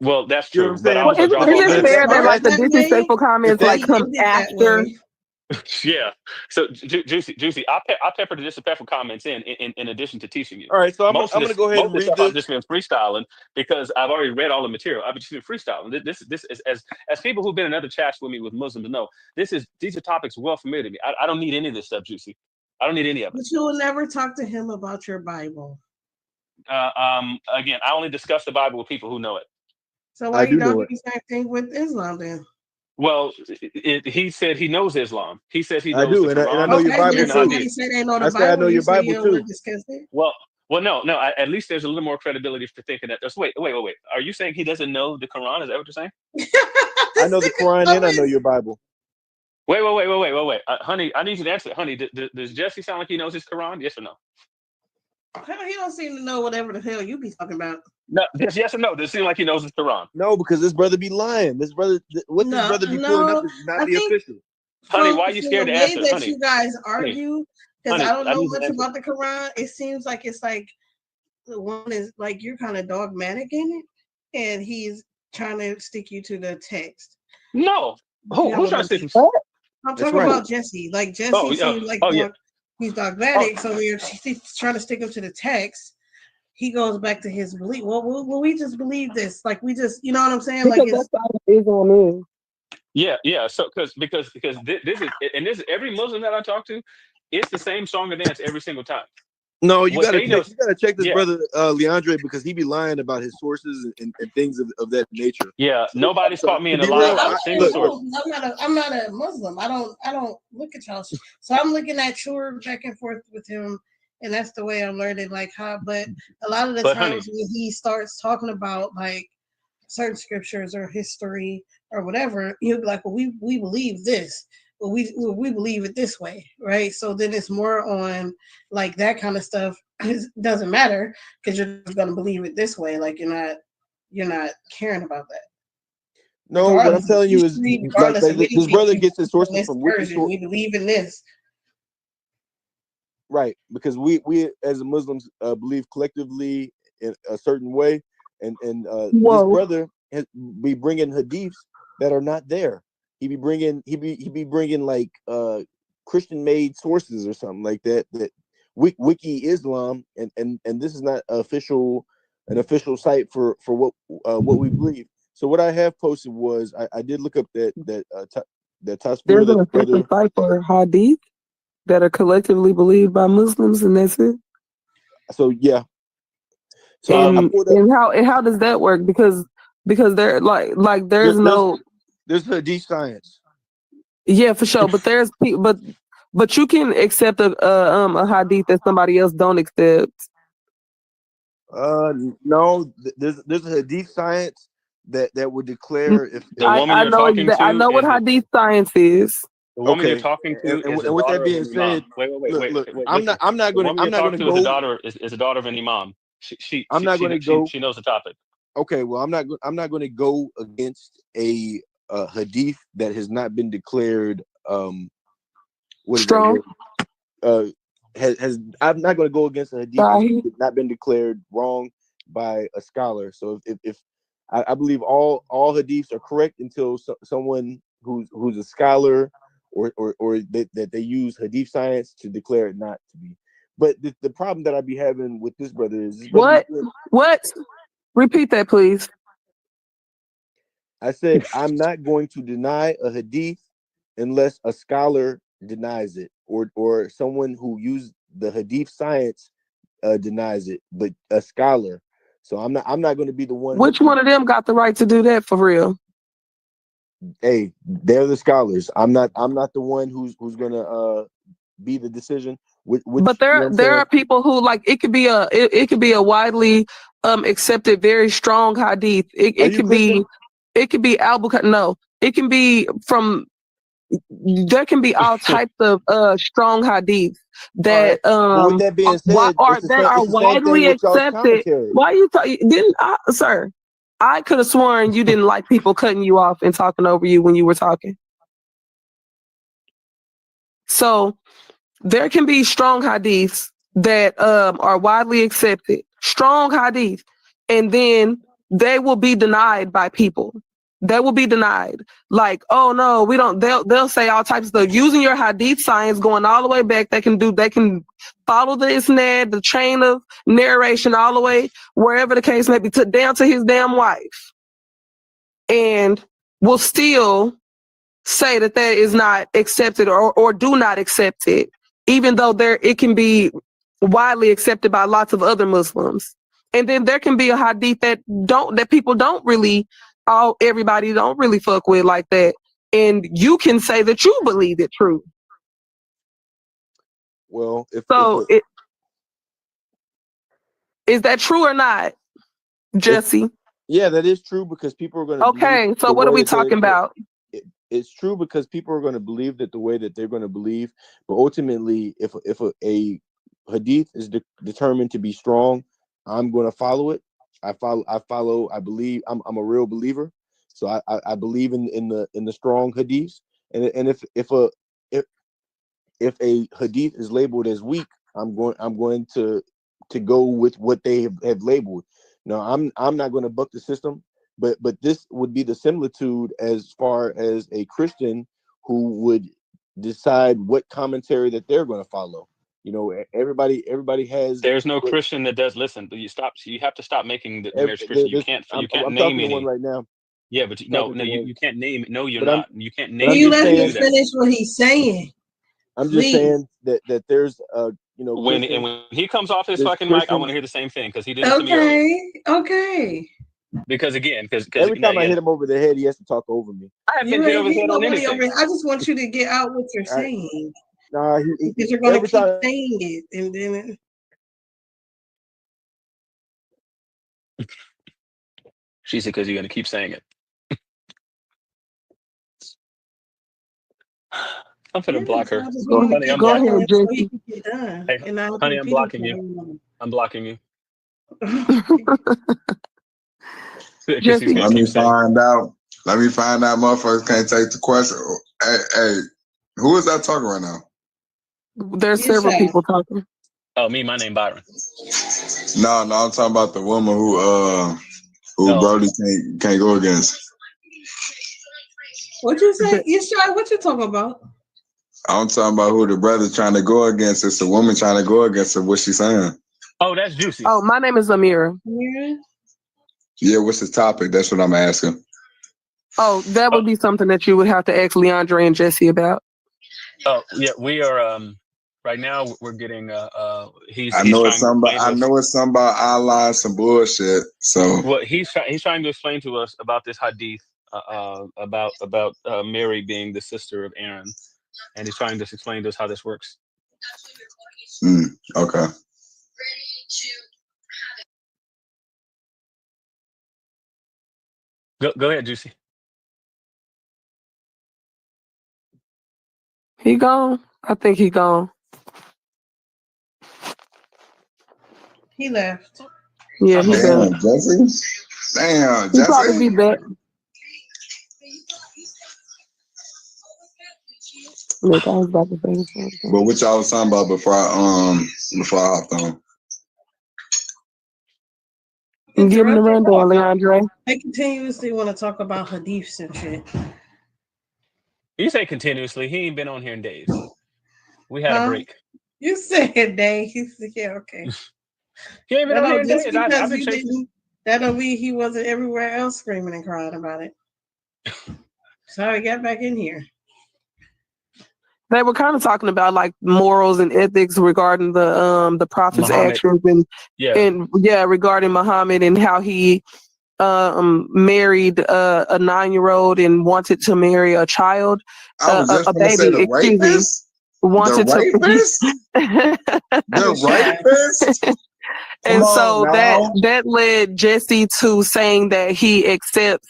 Well, that's true. Isn't it fair that like the disrespectful comments like come after? Yeah. So juicy. I pepper the disrespectful comments in addition to teaching you. All right. So I'm going to go ahead and read this. I've just been freestyling because I've already read all the material. I've just been freestyling. This is as people who've been in other chats with me with Muslims know. These are topics well familiar to me. I don't need any of this stuff, Juicy. I don't need any of it. But you will never talk to him about your Bible. Again, I only discuss the Bible with people who know it. So why you don't do the same thing with Islam then? Well, he said he knows Islam. He says he knows. I do, and I know your Bible too. He said they know the Bible. I know your Bible too. Well, Well, no. At least there's a little more credibility for thinking that. Wait. Are you saying he doesn't know the Quran? Is that what you're saying? I know the Quran and I know your Bible. Wait. Honey, I need you to answer. Honey, does Jesse sound like he knows his Quran? Yes or no? He don't seem to know whatever the hell you be talking about. No, yes or no? Does it seem like he knows his Quran? No, because this brother be lying. This brother be pulling up is not the official. Honey, why are you scared to answer? The way that honey, you guys argue, because I don't know much about the Quran, it seems like it's like the one is like you're kind of dogmatic in it, and he's trying to stick you to the text. No, who's trying to stick? I'm talking about Jesse. Like Jesse seems like he's dogmatic, so he's trying to stick him to the text. He goes back to his belief. Well, we just believe this. Like we just, you know what I'm saying? Because like that's how Islam is. Yeah. So because this is every Muslim that I talk to, it's the same song and dance every single time. No, you gotta check this brother Leondre, because he be lying about his sources and things of that nature. Yeah, nobody's caught me in a lie about a single source. I'm not a Muslim. I don't look at y'all. So I'm looking at your back and forth with him, and that's the way I'm learning. Like how, but a lot of the times when he starts talking about like certain scriptures or history or whatever, you'll be like, well, we believe this. But we believe it this way, right? So then it's more on like that kind of stuff. It doesn't matter because you're just gonna believe it this way. Like you're not caring about that. No, what I'm telling you is like this brother gets his sources from Wiki. We believe in this, right? Because we as Muslims believe collectively in a certain way, and this brother be bringing hadiths that are not there. He be bringing like Christian made sources or something like that Wiki Islam, and this is not an official site for what we believe. So what I have posted was I did look up that Tasbir. There's an official site for hadith that are collectively believed by Muslims, and that's it. So yeah. So and how does that work? Because there like there's hadith science. Yeah, for sure. But there's but you can accept a hadith that somebody else don't accept. No, there's a hadith science that would declare if the woman you're talking to. I know what hadith science is. The woman you're talking to and with that being said, wait. I'm not going to go. Is a daughter of an imam. She knows the topic. Okay, well, I'm not going to go against a hadith that has not been declared strong. I'm not going to go against a hadith that has not been declared wrong by a scholar. So if I believe all hadiths are correct until someone who's a scholar or that they use hadith science to declare it not to be. But the problem that I be having with this brother is what? Repeat that, please. I said I'm not going to deny a hadith unless a scholar denies it, or someone who used the hadith science denies it, but a scholar. So I'm not going to be the one. Which one of them got the right to do that for real? Hey, they're the scholars. I'm not the one who's going to be the decision. But there are people who like it could be a widely accepted very strong hadith. It could be no. It can be from. There can be all types of strong hadiths that with that being said, are widely accepted. Why you sir? I could have sworn you didn't like people cutting you off and talking over you when you were talking. So there can be strong hadiths that are widely accepted, strong hadiths, and then they will be denied by people. They will be denied. Like, oh no, we don't. They'll say all types of stuff using your hadith science, going all the way back. They can follow the Infonerd, the chain of narration, all the way wherever the case may be, down to his damn wife, and will still say that is not accepted or do not accept it, even though it can be widely accepted by lots of other Muslims. And then there can be a hadith that people don't really. Everybody don't really fuck with like that, and you can say that you believe it true. Well, Is that true or not, Jesse? Yeah, that is true because people are going to. Okay, so what are we talking about? It's true because people are going to believe that the way that they're going to believe, but ultimately, if a hadith is determined to be strong, I'm going to follow it. I follow. I believe. I'm a real believer, so I believe in the strong hadiths. And if a hadith is labeled as weak, I'm going to go with what they have labeled. No, I'm not going to buck the system, but this would be the similitude as far as a Christian who would decide what commentary that they're going to follow. You know, everybody has. There's no Christian that does. Listen, you have to stop making the marriage Christian. You can't I'm name talking to one any. right now. Yeah, but you can't name. No, you're But not. You can't name. Can you let him do that. finish what he's saying? I'm just saying that there's when he comes off his fucking mic, I want to hear the same thing because he did it to me earlier. Okay. Because every time I hit him over the head, he has to talk over me. I have been hit over the head on anything. I just want you to get out what you're saying. Nah, because you're going to keep saying it, and then. She said, because you're going to keep saying it. I'm going to block her. Honey, I'm blocking you. Hey, honey, I'm blocking you. I'm blocking you. Let me find out. Motherfuckers can't take the question. Hey, who is that talking right now? There's several people talking. Oh, me, my name Byron. No, I'm talking about the woman who Brody can't go against. What you say? What you talking about? I'm talking about who the brother's trying to go against. It's the woman trying to go against her. What she saying? Oh, that's Juicy. Oh, my name is Amira. Yeah, what's the topic? That's what I'm asking. Oh, that would be something that you would have to ask Leondre and Jesse about. Oh, yeah, we are right now we're getting I know it's something about Allah and some bullshit. So what he's trying to explain to us about this hadith about Mary being the sister of Aaron, and he's trying to explain to us how this works. Okay. Go ahead, Juicy. He gone? I think he gone. He left. Yeah, he Damn, back. Jesse. Damn, He'll probably be back. Look, I was about to say something. But what y'all was talking about before I hopped on? Give him the rundown, Leondre. I continuously want to talk about hadiths and shit. You say continuously. He ain't been on here in days. We had a break. You said days. Yeah, okay. He ain't been on here in days. I've been chasing. That don't mean he wasn't everywhere else screaming and crying about it. So I got back in here. They were kind of talking about like morals and ethics regarding the prophet's actions and regarding Muhammad and how he married a 9-year-old and wanted to marry a child, a baby. Excuse me. Wanted the rapist. And so that led Jesse to saying that he accepts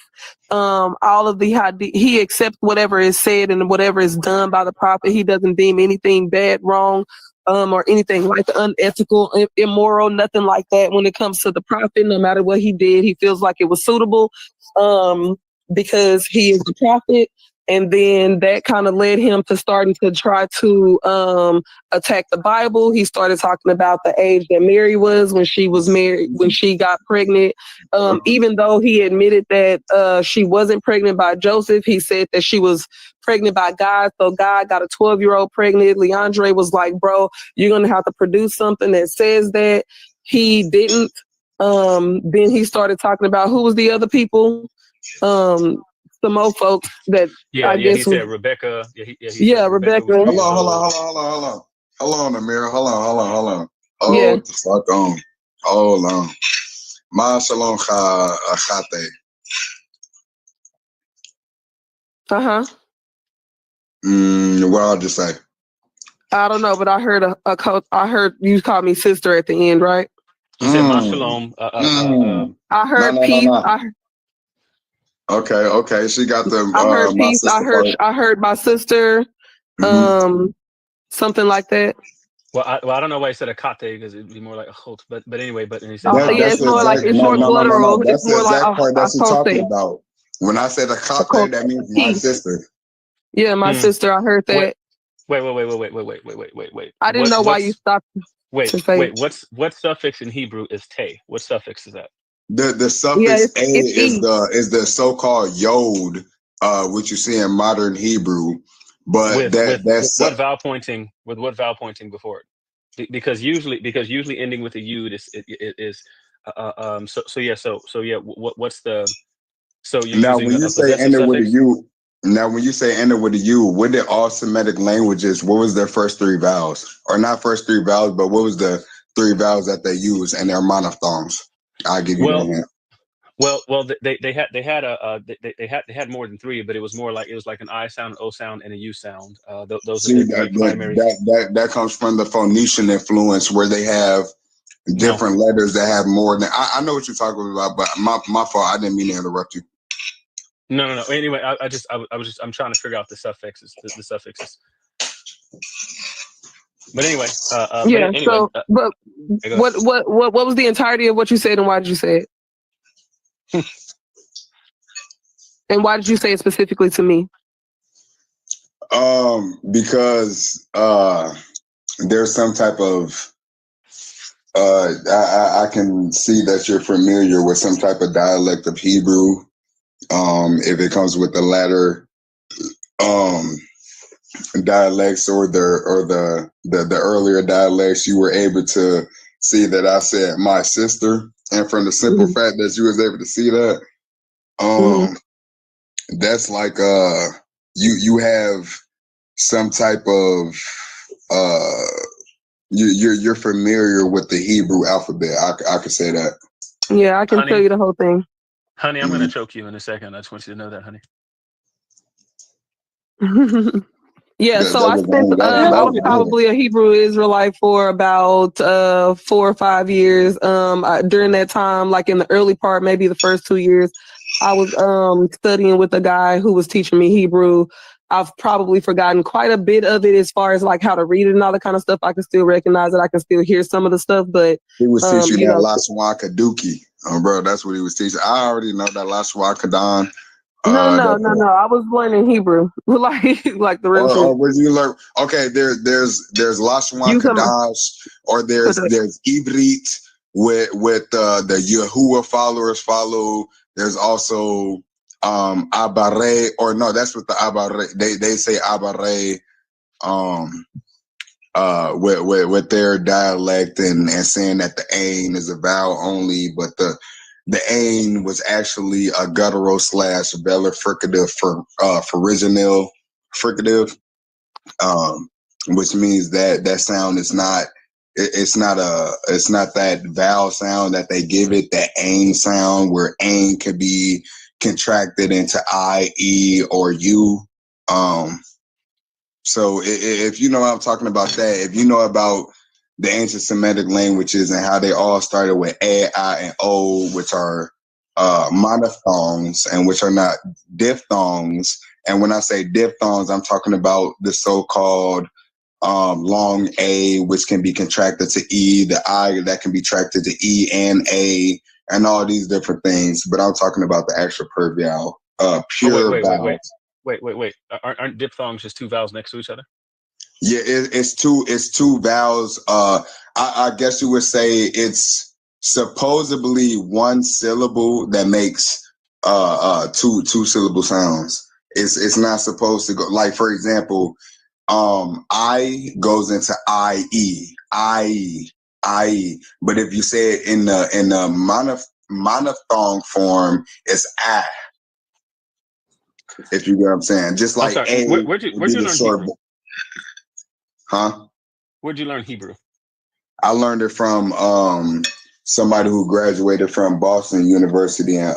all of the he accepts whatever is said and whatever is done by the prophet. He doesn't deem anything bad, wrong, or anything like unethical, immoral, nothing like that when it comes to the prophet. No matter what he did, he feels like it was suitable because he is the prophet. And then that kind of led him to starting to try to attack the Bible. He started talking about the age that Mary was when she was married, when she got pregnant. Even though he admitted that she wasn't pregnant by Joseph, he said that she was pregnant by God. So God got a 12-year-old pregnant. Leondre was like, bro, you're going to have to produce something that says that. He didn't. Then he started talking about who was the other people. Some more folks that I guess he said Rebecca. Yeah, Rebecca. Hold on, Amira. Hold on. Yeah. The fuck on. Hold on. Ma shalom chate. What I'll just say. I don't know, but I heard I heard you call me sister at the end, right? You said Ma Shalom. I heard No. peace. Okay. She got the I heard my peace. sister part. I heard my sister. Something like that. Well, I don't know why I said akate because it'd be more like a chot, but anyway, but and he said That's It's the more like exact it's more guttural. That's It's the more like exact part that I she's can't talking say. about. When I said akate, that means my sister. Yeah, my sister. I heard that. Wait. I didn't know why you stopped to say. What suffix in Hebrew is te? What suffix is that? The suffix a is the so-called yod, which you see in modern Hebrew. But that's what vowel pointing before it? Because usually ending with a yud is what's the you're now using when you a say possessive ender with a suffix? u, now when you say ender with a u, what did all Semitic languages? What was their first three vowels, or not first three vowels, but what was the three vowels that they use and their monophthongs? I'll give you that hint. Well, they had more than three, but it was like an I sound, an O sound, and a U sound. Those are See the three primary. that comes from the Phoenician influence, where they have different letters that have more than. I know what you're talking about, but my fault. I didn't mean to interrupt you. No. Anyway, I'm trying to figure out the suffixes. The suffixes. But anyway, but what was the entirety of what you said, and why did you say it? And why did you say it specifically to me? Because there's some type of I can see that you're familiar with some type of dialect of Hebrew. If it comes with the latter dialects or the earlier dialects, you were able to see that I said my sister, and from the simple fact that you was able to see that, that's like you have some type of you're familiar with the Hebrew alphabet. I could say that. Yeah, I can tell you the whole thing. Honey, I'm gonna choke you in a second. I just want you to know that, honey. Yeah, so I spent I was probably a Hebrew Israelite for about 4 or 5 years. During that time, like in the early part, maybe the first 2 years, I was studying with a guy who was teaching me Hebrew. I've probably forgotten quite a bit of it as far as like how to read it and all that kind of stuff. I can still recognize it. I can still hear some of the stuff, but he was teaching that Laswa Kaduki, bro. That's what he was teaching. I already know that Laswa Kadan. No. I was learning Hebrew, like the real shit. Or would you learn? Okay, there's Lashwan Kadash, or there's Ibrit with the Yahuwah followers follow. There's also Abare, or no, that's what the Abare. They say Abare with their dialect and saying that the ain is a vowel only, but the ain was actually a guttural / velar fricative for original fricative, which means that sound is not. It's not that vowel sound that they give it, that ain sound, where ain could be contracted into I, E, or U. So if you know what I'm talking about, that if you know about the ancient Semitic languages and how they all started with A, I, and O, which are monophthongs and which are not diphthongs. And when I say diphthongs, I'm talking about the so-called long A, which can be contracted to E, the I that can be contracted to E and A, and all these different things. But I'm talking about the actual pure vowel, pure vowel. Wait. Aren't diphthongs just two vowels next to each other? Yeah, it's two vowels. I guess you would say it's supposedly one syllable that makes two syllable sounds. It's not supposed to go, like, for example, I goes into I-E. But if you say it in the monophthong form, it's I. If you get what I'm saying, just like A where'd you the learn short. Hebrew? Huh? Where'd you learn Hebrew? I learned it from somebody who graduated from Boston University, and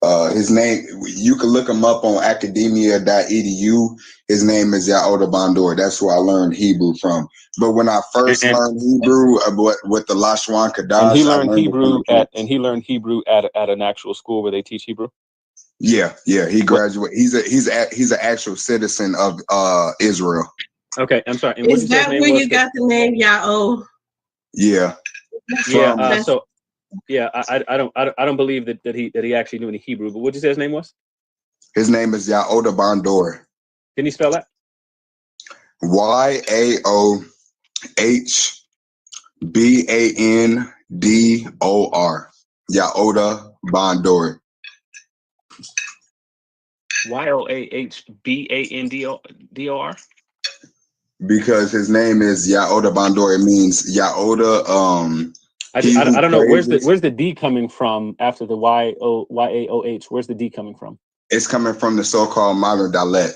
His name, you can look him up on academia.edu. His name is Yehuda Bandor. That's who I learned Hebrew from. But when I first learned Hebrew with the Lashwan Kadash, and he I learned learned Hebrew it from at an actual school where they teach Hebrew. Yeah. He graduated. He's an actual citizen of Israel. Okay, I'm sorry. And is that where you got the name Yao? Yeah. Yeah. I don't believe that he actually knew any Hebrew. But what did you say his name was? His name is Yehuda Bandor. Can you spell that? YAOHBANDOR. Yehuda Bandor. YOAHBANDOR. Because his name is Yehuda Bandor. It means Yehuda. I don't know where's the D coming from after the YAOH. Where's the D coming from? It's coming from the so-called modern Dalet.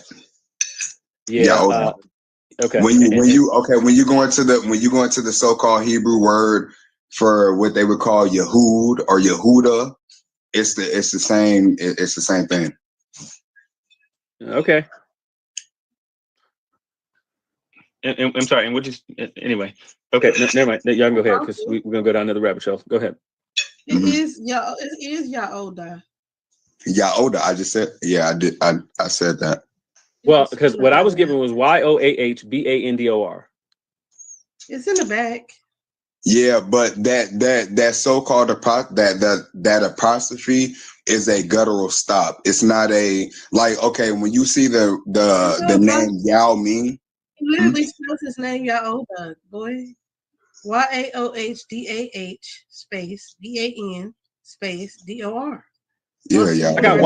Yeah. Okay. When you go into the so-called Hebrew word for what they would call Yehud or Yehuda, it's the same thing. Okay. And I'm sorry. And anyway. Okay. Never mind. Y'all can go ahead because we're gonna go down another rabbit trail. Go ahead. It is Yaoda. Yehuda. I just said. Yeah, I did. I said that. Well, because what I was given was YOAHBANDOR. It's in the back. Yeah, but that so-called that apostrophe is a guttural stop. It's not a okay, when you see the name Yao Ming. He literally spells his name Yaoda, boy. YAOHDAH space BAN space DOR. Yeah. I got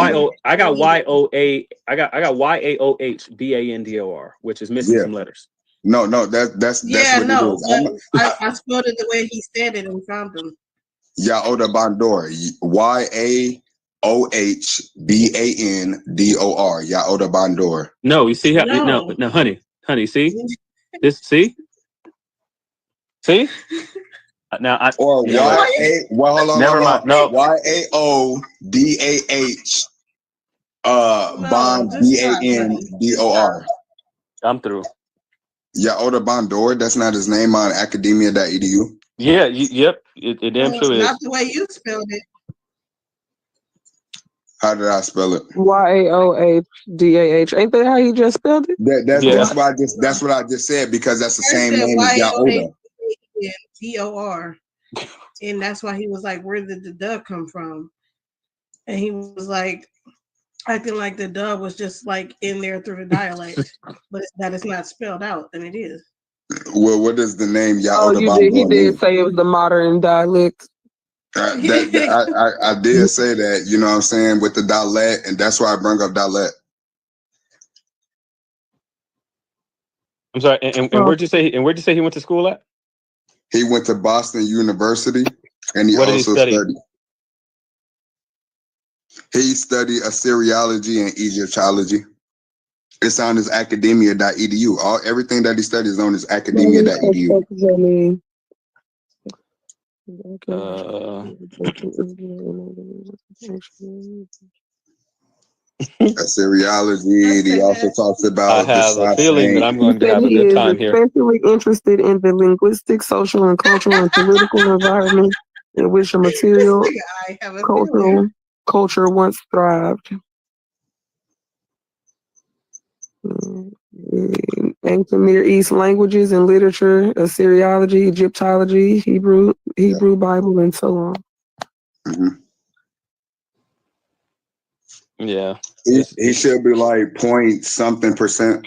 YAOHBANDOR, which is missing some letters. No, that's yeah, what no, it is. I spelled it the way he said it and found him. Yehuda Bandor. YAOHBANDOR. Yehuda Bandor. No, you see how no, honey, see this, see. Now I or hold on. Never mind. No. YAODAH. Bond BANDOR. I'm through. Yehuda Bandor. That's not his name on academia.edu. Yeah. Yep. It damn sure is. Not the way you spelled it. How did I spell it? YAOHDAH. Ain't that how you just spelled it? That's what I just said, because that's the same name as Yehuda. DOR. And that's why he was like, where did the dub come from? And he was like acting like the dub was just like in there through the dialect, but that is not spelled out, and it is. Well, what is the name Yehuda Bandor? He did say it was the modern dialect. I did say that, you know what I'm saying, with the Dalet, and that's why I bring up Dalet. I'm sorry, and where'd you say he went to school at? He went to Boston University, and he also studied. He studied Assyriology and Egyptology. It's on his academia.edu. Everything that he studies is on his academia.edu. Assyriology. He also talks about. I have a feeling that I'm going to have a good time here. Especially interested in the linguistic, social, and cultural and political environment in which a material culture once thrived. Ancient Near East languages and literature, Assyriology, Egyptology, Hebrew Bible, and so on. Mm-hmm. Yeah, he should be like .something%.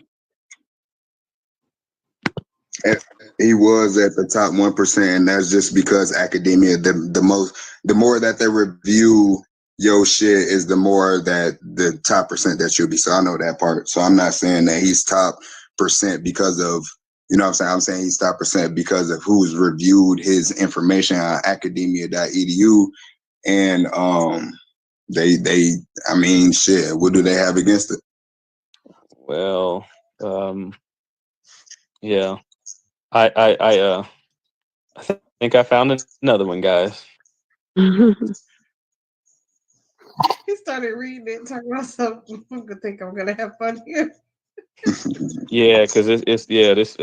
He was at the top 1%, and that's just because academia. The more that they review your shit is the more that the top percent that you'll be. So I know that part. So I'm not saying that he's top percent because of, you know what I'm saying? I'm saying he's top percent because of who's reviewed his information on academia.edu. And they I mean, shit, what do they have against it? Well, yeah. I think I found another one, guys. He's started reading it, talking about something. I'm gonna think I'm gonna have fun here. Yeah, because it's this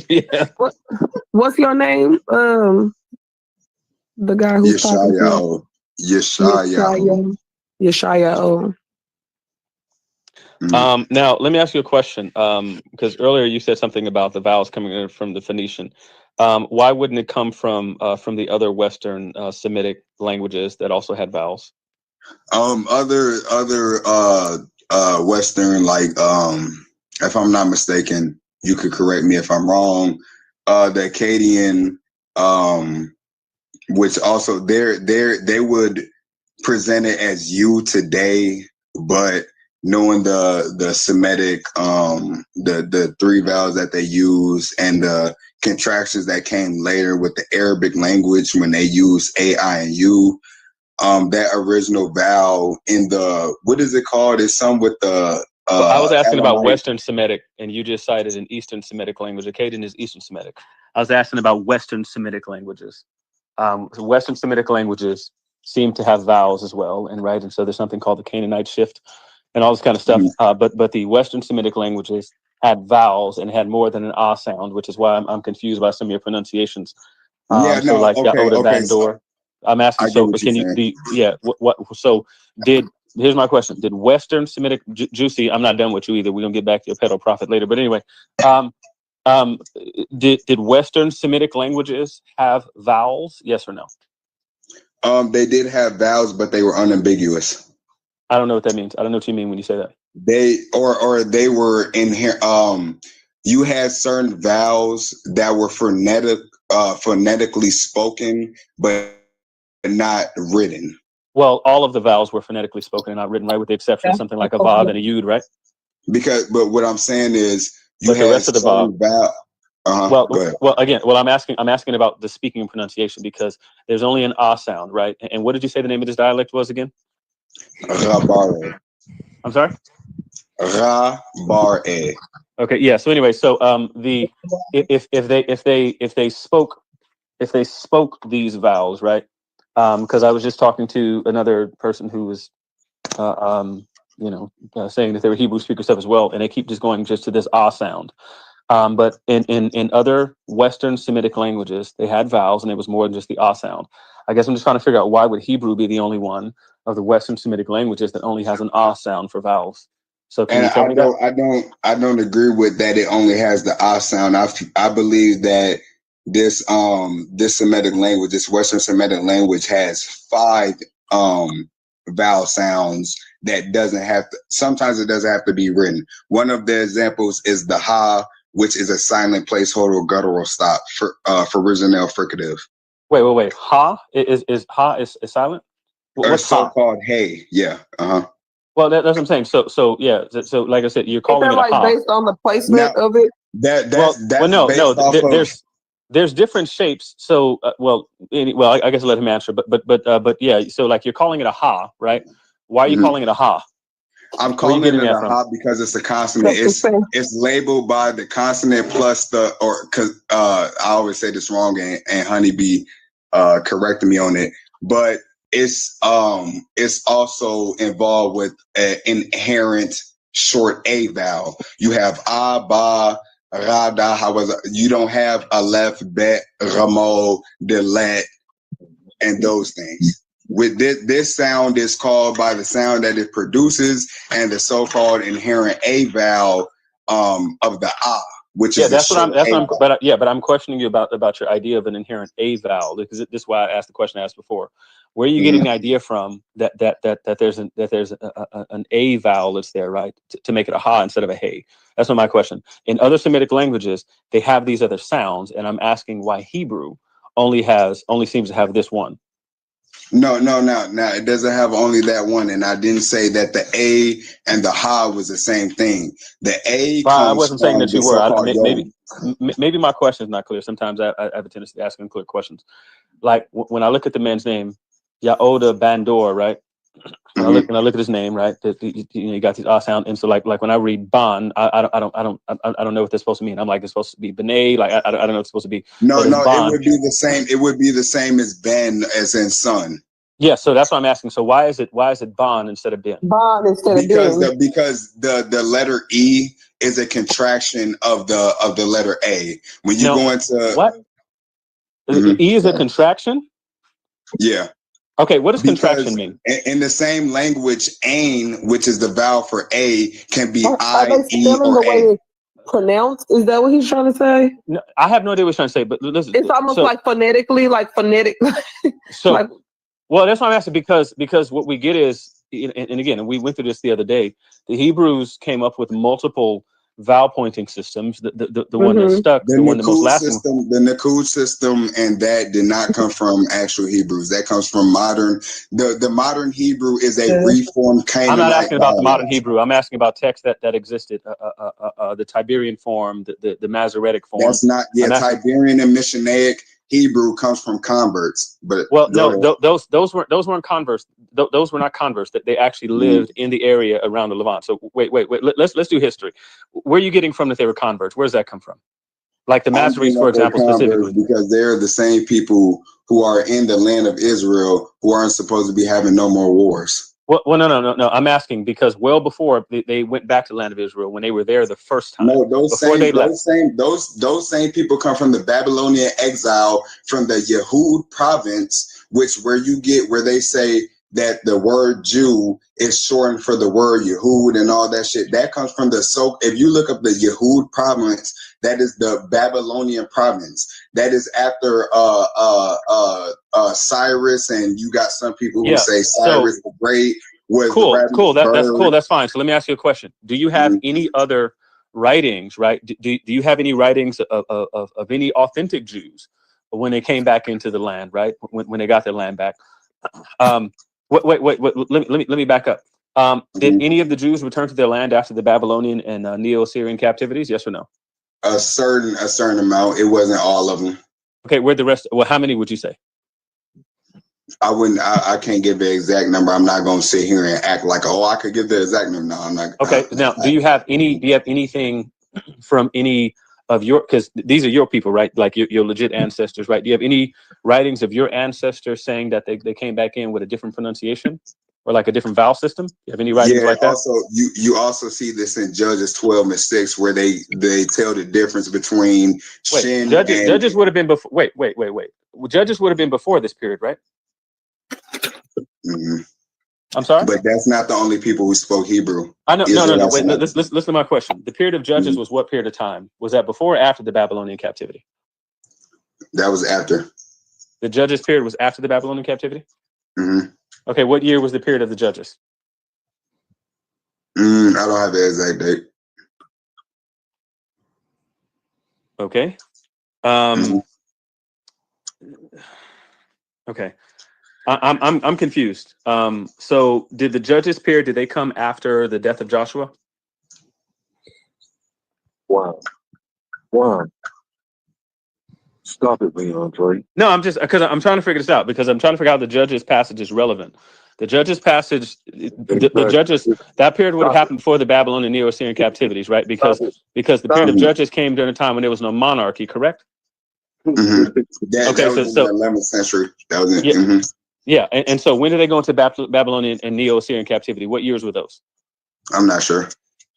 yeah. What's your name? The guy who's talking to you. Yeshayahu. Yeshayahu. Yeshaya. Now let me ask you a question. Because earlier you said something about the vowels coming in from the Phoenician. Why wouldn't it come from the other Western Semitic languages that also had vowels? Other Western, like if I'm not mistaken, you could correct me if I'm wrong. The Akkadian, which also they would present it as you today, but knowing the Semitic, the three vowels that they use and the contractions that came later with the Arabic language when they use A, I, and U. That original vowel in the, what is it called? It's some with the Well, I was asking about Elamite. Western Semitic, and you just cited an Eastern Semitic language. Akkadian is Eastern Semitic. I was asking about Western Semitic languages. So Western Semitic languages seem to have vowels as well, and so there's something called the Canaanite shift and all this kind of stuff. But the Western Semitic languages had vowels and had more than an ah sound, which is why I'm confused by some of your pronunciations. Yeah, So no, like okay, Yaoda okay. Bandor. So I'm asking. I get So, what but you're can you? saying. Here's my question: did Western Semitic Juicy? I'm not done with you either. We're gonna get back to your pedo prophet later. But anyway, did Western Semitic languages have vowels? Yes or no? They did have vowels, but they were unambiguous. I don't know what that means. I don't know what you mean when you say that. They they were in here. You had certain vowels that were phonetically spoken, but not written. Well, all of the vowels were phonetically spoken and not written, right? With the exception of something like a vav and a yud, right? But what I'm saying is, you But the had rest of the vav. certain vowels. Go ahead. I'm asking about the speaking and pronunciation because there's only an ah sound, right? And what did you say the name of this dialect was again? Rabare. I'm sorry. Rabare. Okay, yeah. So anyway, so if they spoke these vowels, right? Because I was just talking to another person who was saying that they were Hebrew speaker stuff as well, and they keep just going just to this ah sound. But in other Western Semitic languages, they had vowels, and it was more than just the ah sound. I guess I'm just trying to figure out why would Hebrew be the only one of the Western Semitic languages that only has an ah sound for vowels. So can you tell me that? I don't agree with that. It only has the ah sound. I believe that this Semitic language, this Western Semitic language, has 5 vowel sounds that doesn't have to. Sometimes it doesn't have to be written. One of the examples is the ha, which is a silent placeholder or guttural stop for original fricative. Wait. Ha is ha is silent. What's ha? So-called hey. Yeah. Well, that's what I'm saying. So yeah. So like I said, you're calling it a ha. Based on the placement of it? There's different shapes. So I guess I'll let him answer. But yeah. So like you're calling it a ha, right? Why are you calling it a ha? I'm calling it a ha because it's a consonant. It's labeled by the consonant plus because I always say this wrong and Honeybee corrected me on it, but it's also involved with an inherent short a vowel. You have a, ba, ra, da. However, you don't have aleph, bet, ramo, delet, and those things. With this sound is called by the sound that it produces and the so-called inherent a vowel of the ah, which is but I'm questioning you about your idea of an inherent a vowel, because this is why I asked the question I asked before. Where are you getting the idea from that there's an a vowel that's there, right, to make it a ha instead of a hey? That's not my question. In other Semitic languages, they have these other sounds, and I'm asking why Hebrew only seems to have this one. No. It doesn't have only that one, and I didn't say that the a and the ha was the same thing. The a comes I wasn't saying that you were. Maybe my question is not clear. Sometimes I have a tendency to ask unclear questions. Like when I look at the man's name, Yaoda Bandor, right? When I look at his name, right? You got these ah sound, and so like when I read Ban, I don't know what they're supposed to mean. I'm like, it's supposed to be B'nai, like I don't know what it's supposed to be. No, it would be the same. It would be the same as Ben, as in son. Yeah, so that's what I'm asking. So why is it bond instead of bin? Bond instead of Because bin. because the letter E is a contraction of the letter A. When you go into what? E is a contraction? Yeah. Okay, what does contraction Because mean? in the same language, ain, which is the vowel for A, can be Are I, they E, spelling the or way A. it's pronounced? Is that what he's trying to say? No, I have no idea what he's trying to say, but listen. It's almost like phonetically, like phonetic. So, like, well, that's why I'm asking, because what we get is, and again, we went through this the other day. The Hebrews came up with multiple vowel pointing systems. The one that stuck, the one the most lasting. The Nakud system, and that did not come from actual Hebrews. That comes from modern. The modern Hebrew is a reformed Canaanite. I'm not asking about the modern dialect. Hebrew. I'm asking about text that existed, the Tiberian form, the Masoretic form. That's not Tiberian and Missionaic Hebrew comes from converts. But well, no, those weren't converts. Those were not converts. That they actually lived in the area around the Levant. So wait. Let's do history. Where are you getting from that they were converts? Where does that come from? Like the Masoretes, for example, specifically, because they're the same people who are in the land of Israel who aren't supposed to be having no more wars. Well, no. I'm asking because well before they went back to the land of Israel, when they were there the first time. No, those same people come from the Babylonian exile from the Yehud province, where they say that the word Jew is shortened for the word Yehud and all that shit. That comes from if you look up the Yehud province, that is the Babylonian province. That is after Cyrus, and you got some people who say Cyrus the Great was cool. That's cool. That's fine. So let me ask you a question. Do you have any other writings, right? Do you have any writings of any authentic Jews when they came back into the land, right? When they got their land back? Wait. Let me back up. Did any of the Jews return to their land after the Babylonian and Neo-Assyrian captivities? Yes or no? A certain amount. It wasn't all of them. Okay, where'd the rest? Well, how many would you say? I can't give the exact number. I'm not going to sit here and act like, I could give the exact number. No, I'm not. Okay. Now, do you have anything from any of your, because these are your people, right? Like your legit ancestors, right? Do you have any writings of your ancestors saying that they came back in with a different pronunciation or like a different vowel system? Do you have any writings like that? Also, you also see this in Judges 12:6, where they tell the difference between Shin Judges would have been before. Wait. Judges would have been before this period, right? Mm-hmm. I'm sorry, but that's not the only people who spoke Hebrew. I know. No. Wait, listen to my question. The period of Judges was what period of time? Was that before or after the Babylonian captivity? That was after. The Judges period was after the Babylonian captivity? Mm-hmm. Okay, what year was the period of the Judges? I don't have the exact date. Okay. Okay. I'm confused. So did the Judges period, did they come after the death of Joshua? Wow. Stop it, Leondre. No, I'm just because I'm trying to figure this out, because I'm trying to figure out how the Judges passage is relevant. The Judges passage, the Judges, that period would have happened before the Babylonian Neo-Assyrian captivities, right? Because the period of Judges came during a time when there was no monarchy, correct? Mm-hmm. That was in the 11th century. That was in, yeah. And so when did they go into Babylonian and Neo-Assyrian captivity? What years were those? I'm not sure.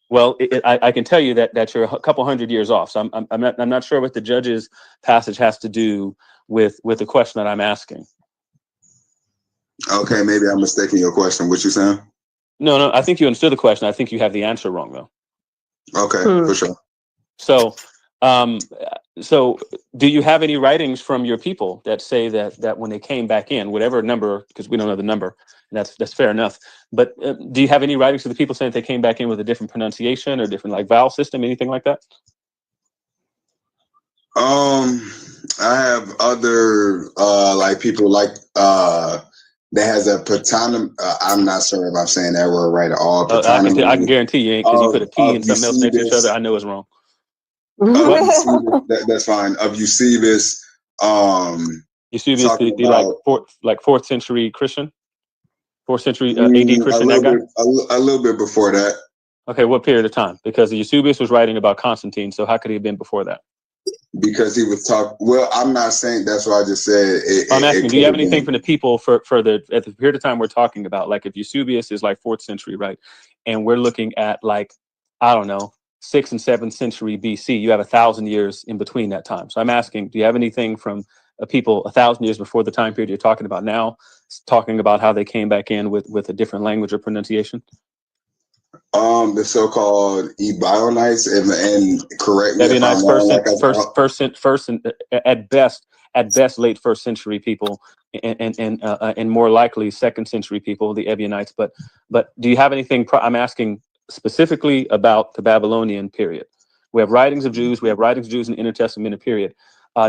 Well, I can tell you that you're a couple hundred years off. So I'm not sure what the Judges passage has to do with the question that I'm asking. Okay, maybe I'm mistaking your question. What you saying? No, I think you understood the question. I think you have the answer wrong, though. Okay, for sure. So, so do you have any writings from your people that say that when they came back in, whatever number, because we don't know the number, and that's fair enough. But do you have any writings of the people saying that they came back in with a different pronunciation or different like vowel system, anything like that? I have other like people like that has a patronym. I'm not sure if I'm saying that word right at all. I can guarantee you ain't, because you put a T and something else next to each other. I know it's wrong. That's fine. Of Eusebius. Eusebius, the fourth century Christian, 4th century AD Christian. That guy. A little bit before that. Okay, what period of time? Because Eusebius was writing about Constantine, so how could he have been before that? Because he was talking. Well, I'm not saying that's what I just said. I'm asking, do you have anything been. from the people for the at the period of time we're talking about? Like if Eusebius is like 4th century, right? And we're looking at like, I don't know, 6th and 7th century BC. You have 1,000 years in between that time. So I'm asking, do you have anything from people 1,000 years before the time period you're talking about now, talking about how they came back in with a different language or pronunciation? The so-called Ebionites, and correct me if I'm Ebionites, wrong. and at best late 1st century people, and more likely 2nd century people, the Ebionites. But do you have anything? I'm asking specifically about the Babylonian period. We have writings of Jews. We have writings of Jews in the intertestamental period.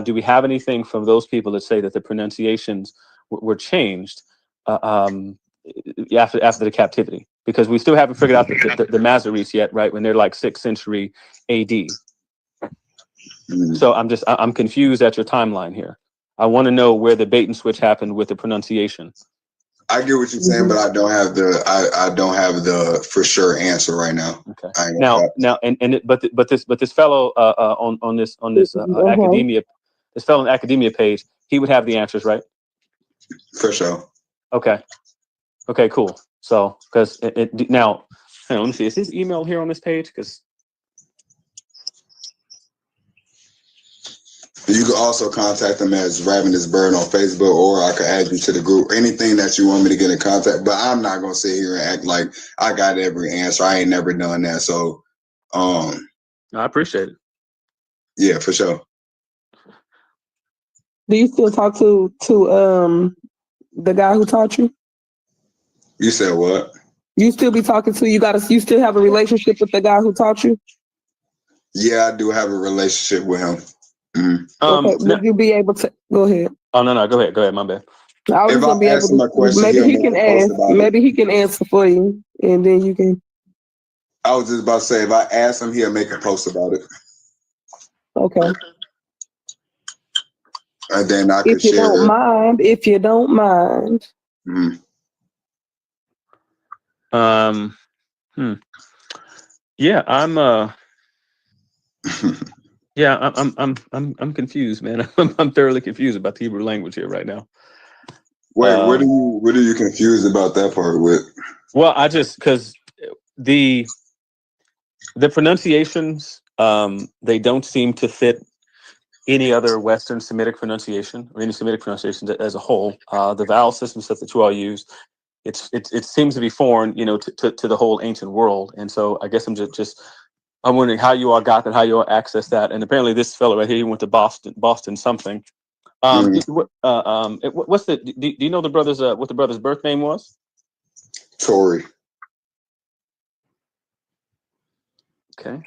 Do we have anything from those people that say that the pronunciations were changed after the captivity? Because we still haven't figured out the Masoretes yet, right? When they're like 6th century AD. So I'm confused at your timeline here. I want to know where the bait and switch happened with the pronunciation. I get what you're saying, but I don't have the for sure answer right now. Okay. But this fellow on this academia, this fellow on the academia page, he would have the answers, right? For sure. Okay, cool. So because now, hang on, let me see. Is his email here on this page? Because you can also contact them as Ravenous Bird on Facebook, or I could add you to the group. Anything that you want me to get in contact, but I'm not gonna sit here and act like I got every answer. I ain't never done that. So, I appreciate it. Yeah, for sure. Do you still talk to the guy who taught you? You said what? You still be talking to you still have a relationship with the guy who taught you? Yeah, I do have a relationship with him. Mm-hmm. Okay, would you be able to go ahead? Oh no, go ahead, my bad. I was If gonna I be ask able him a to. question, Maybe he'll he make can a post ask. about Maybe it. he can answer for you, and then you can. I was just about to say, if I ask him, he'll make a post about it. Okay. And then I could If you share don't it. mind. If you don't mind. Mm-hmm. Yeah, yeah, I'm confused, man. I'm thoroughly confused about the Hebrew language here right now. Wait, what are you confused about that part with? Well, I just because the pronunciations, they don't seem to fit any other Western Semitic pronunciation or any Semitic pronunciation as a whole. The vowel system stuff that you all use, it seems to be foreign, to the whole ancient world. And so I guess I'm wondering how you all got that, how you all access that. And apparently this fellow right here, he went to Boston something. What's the? Do you know the brother's what the brother's birth name was? Tory. Okay.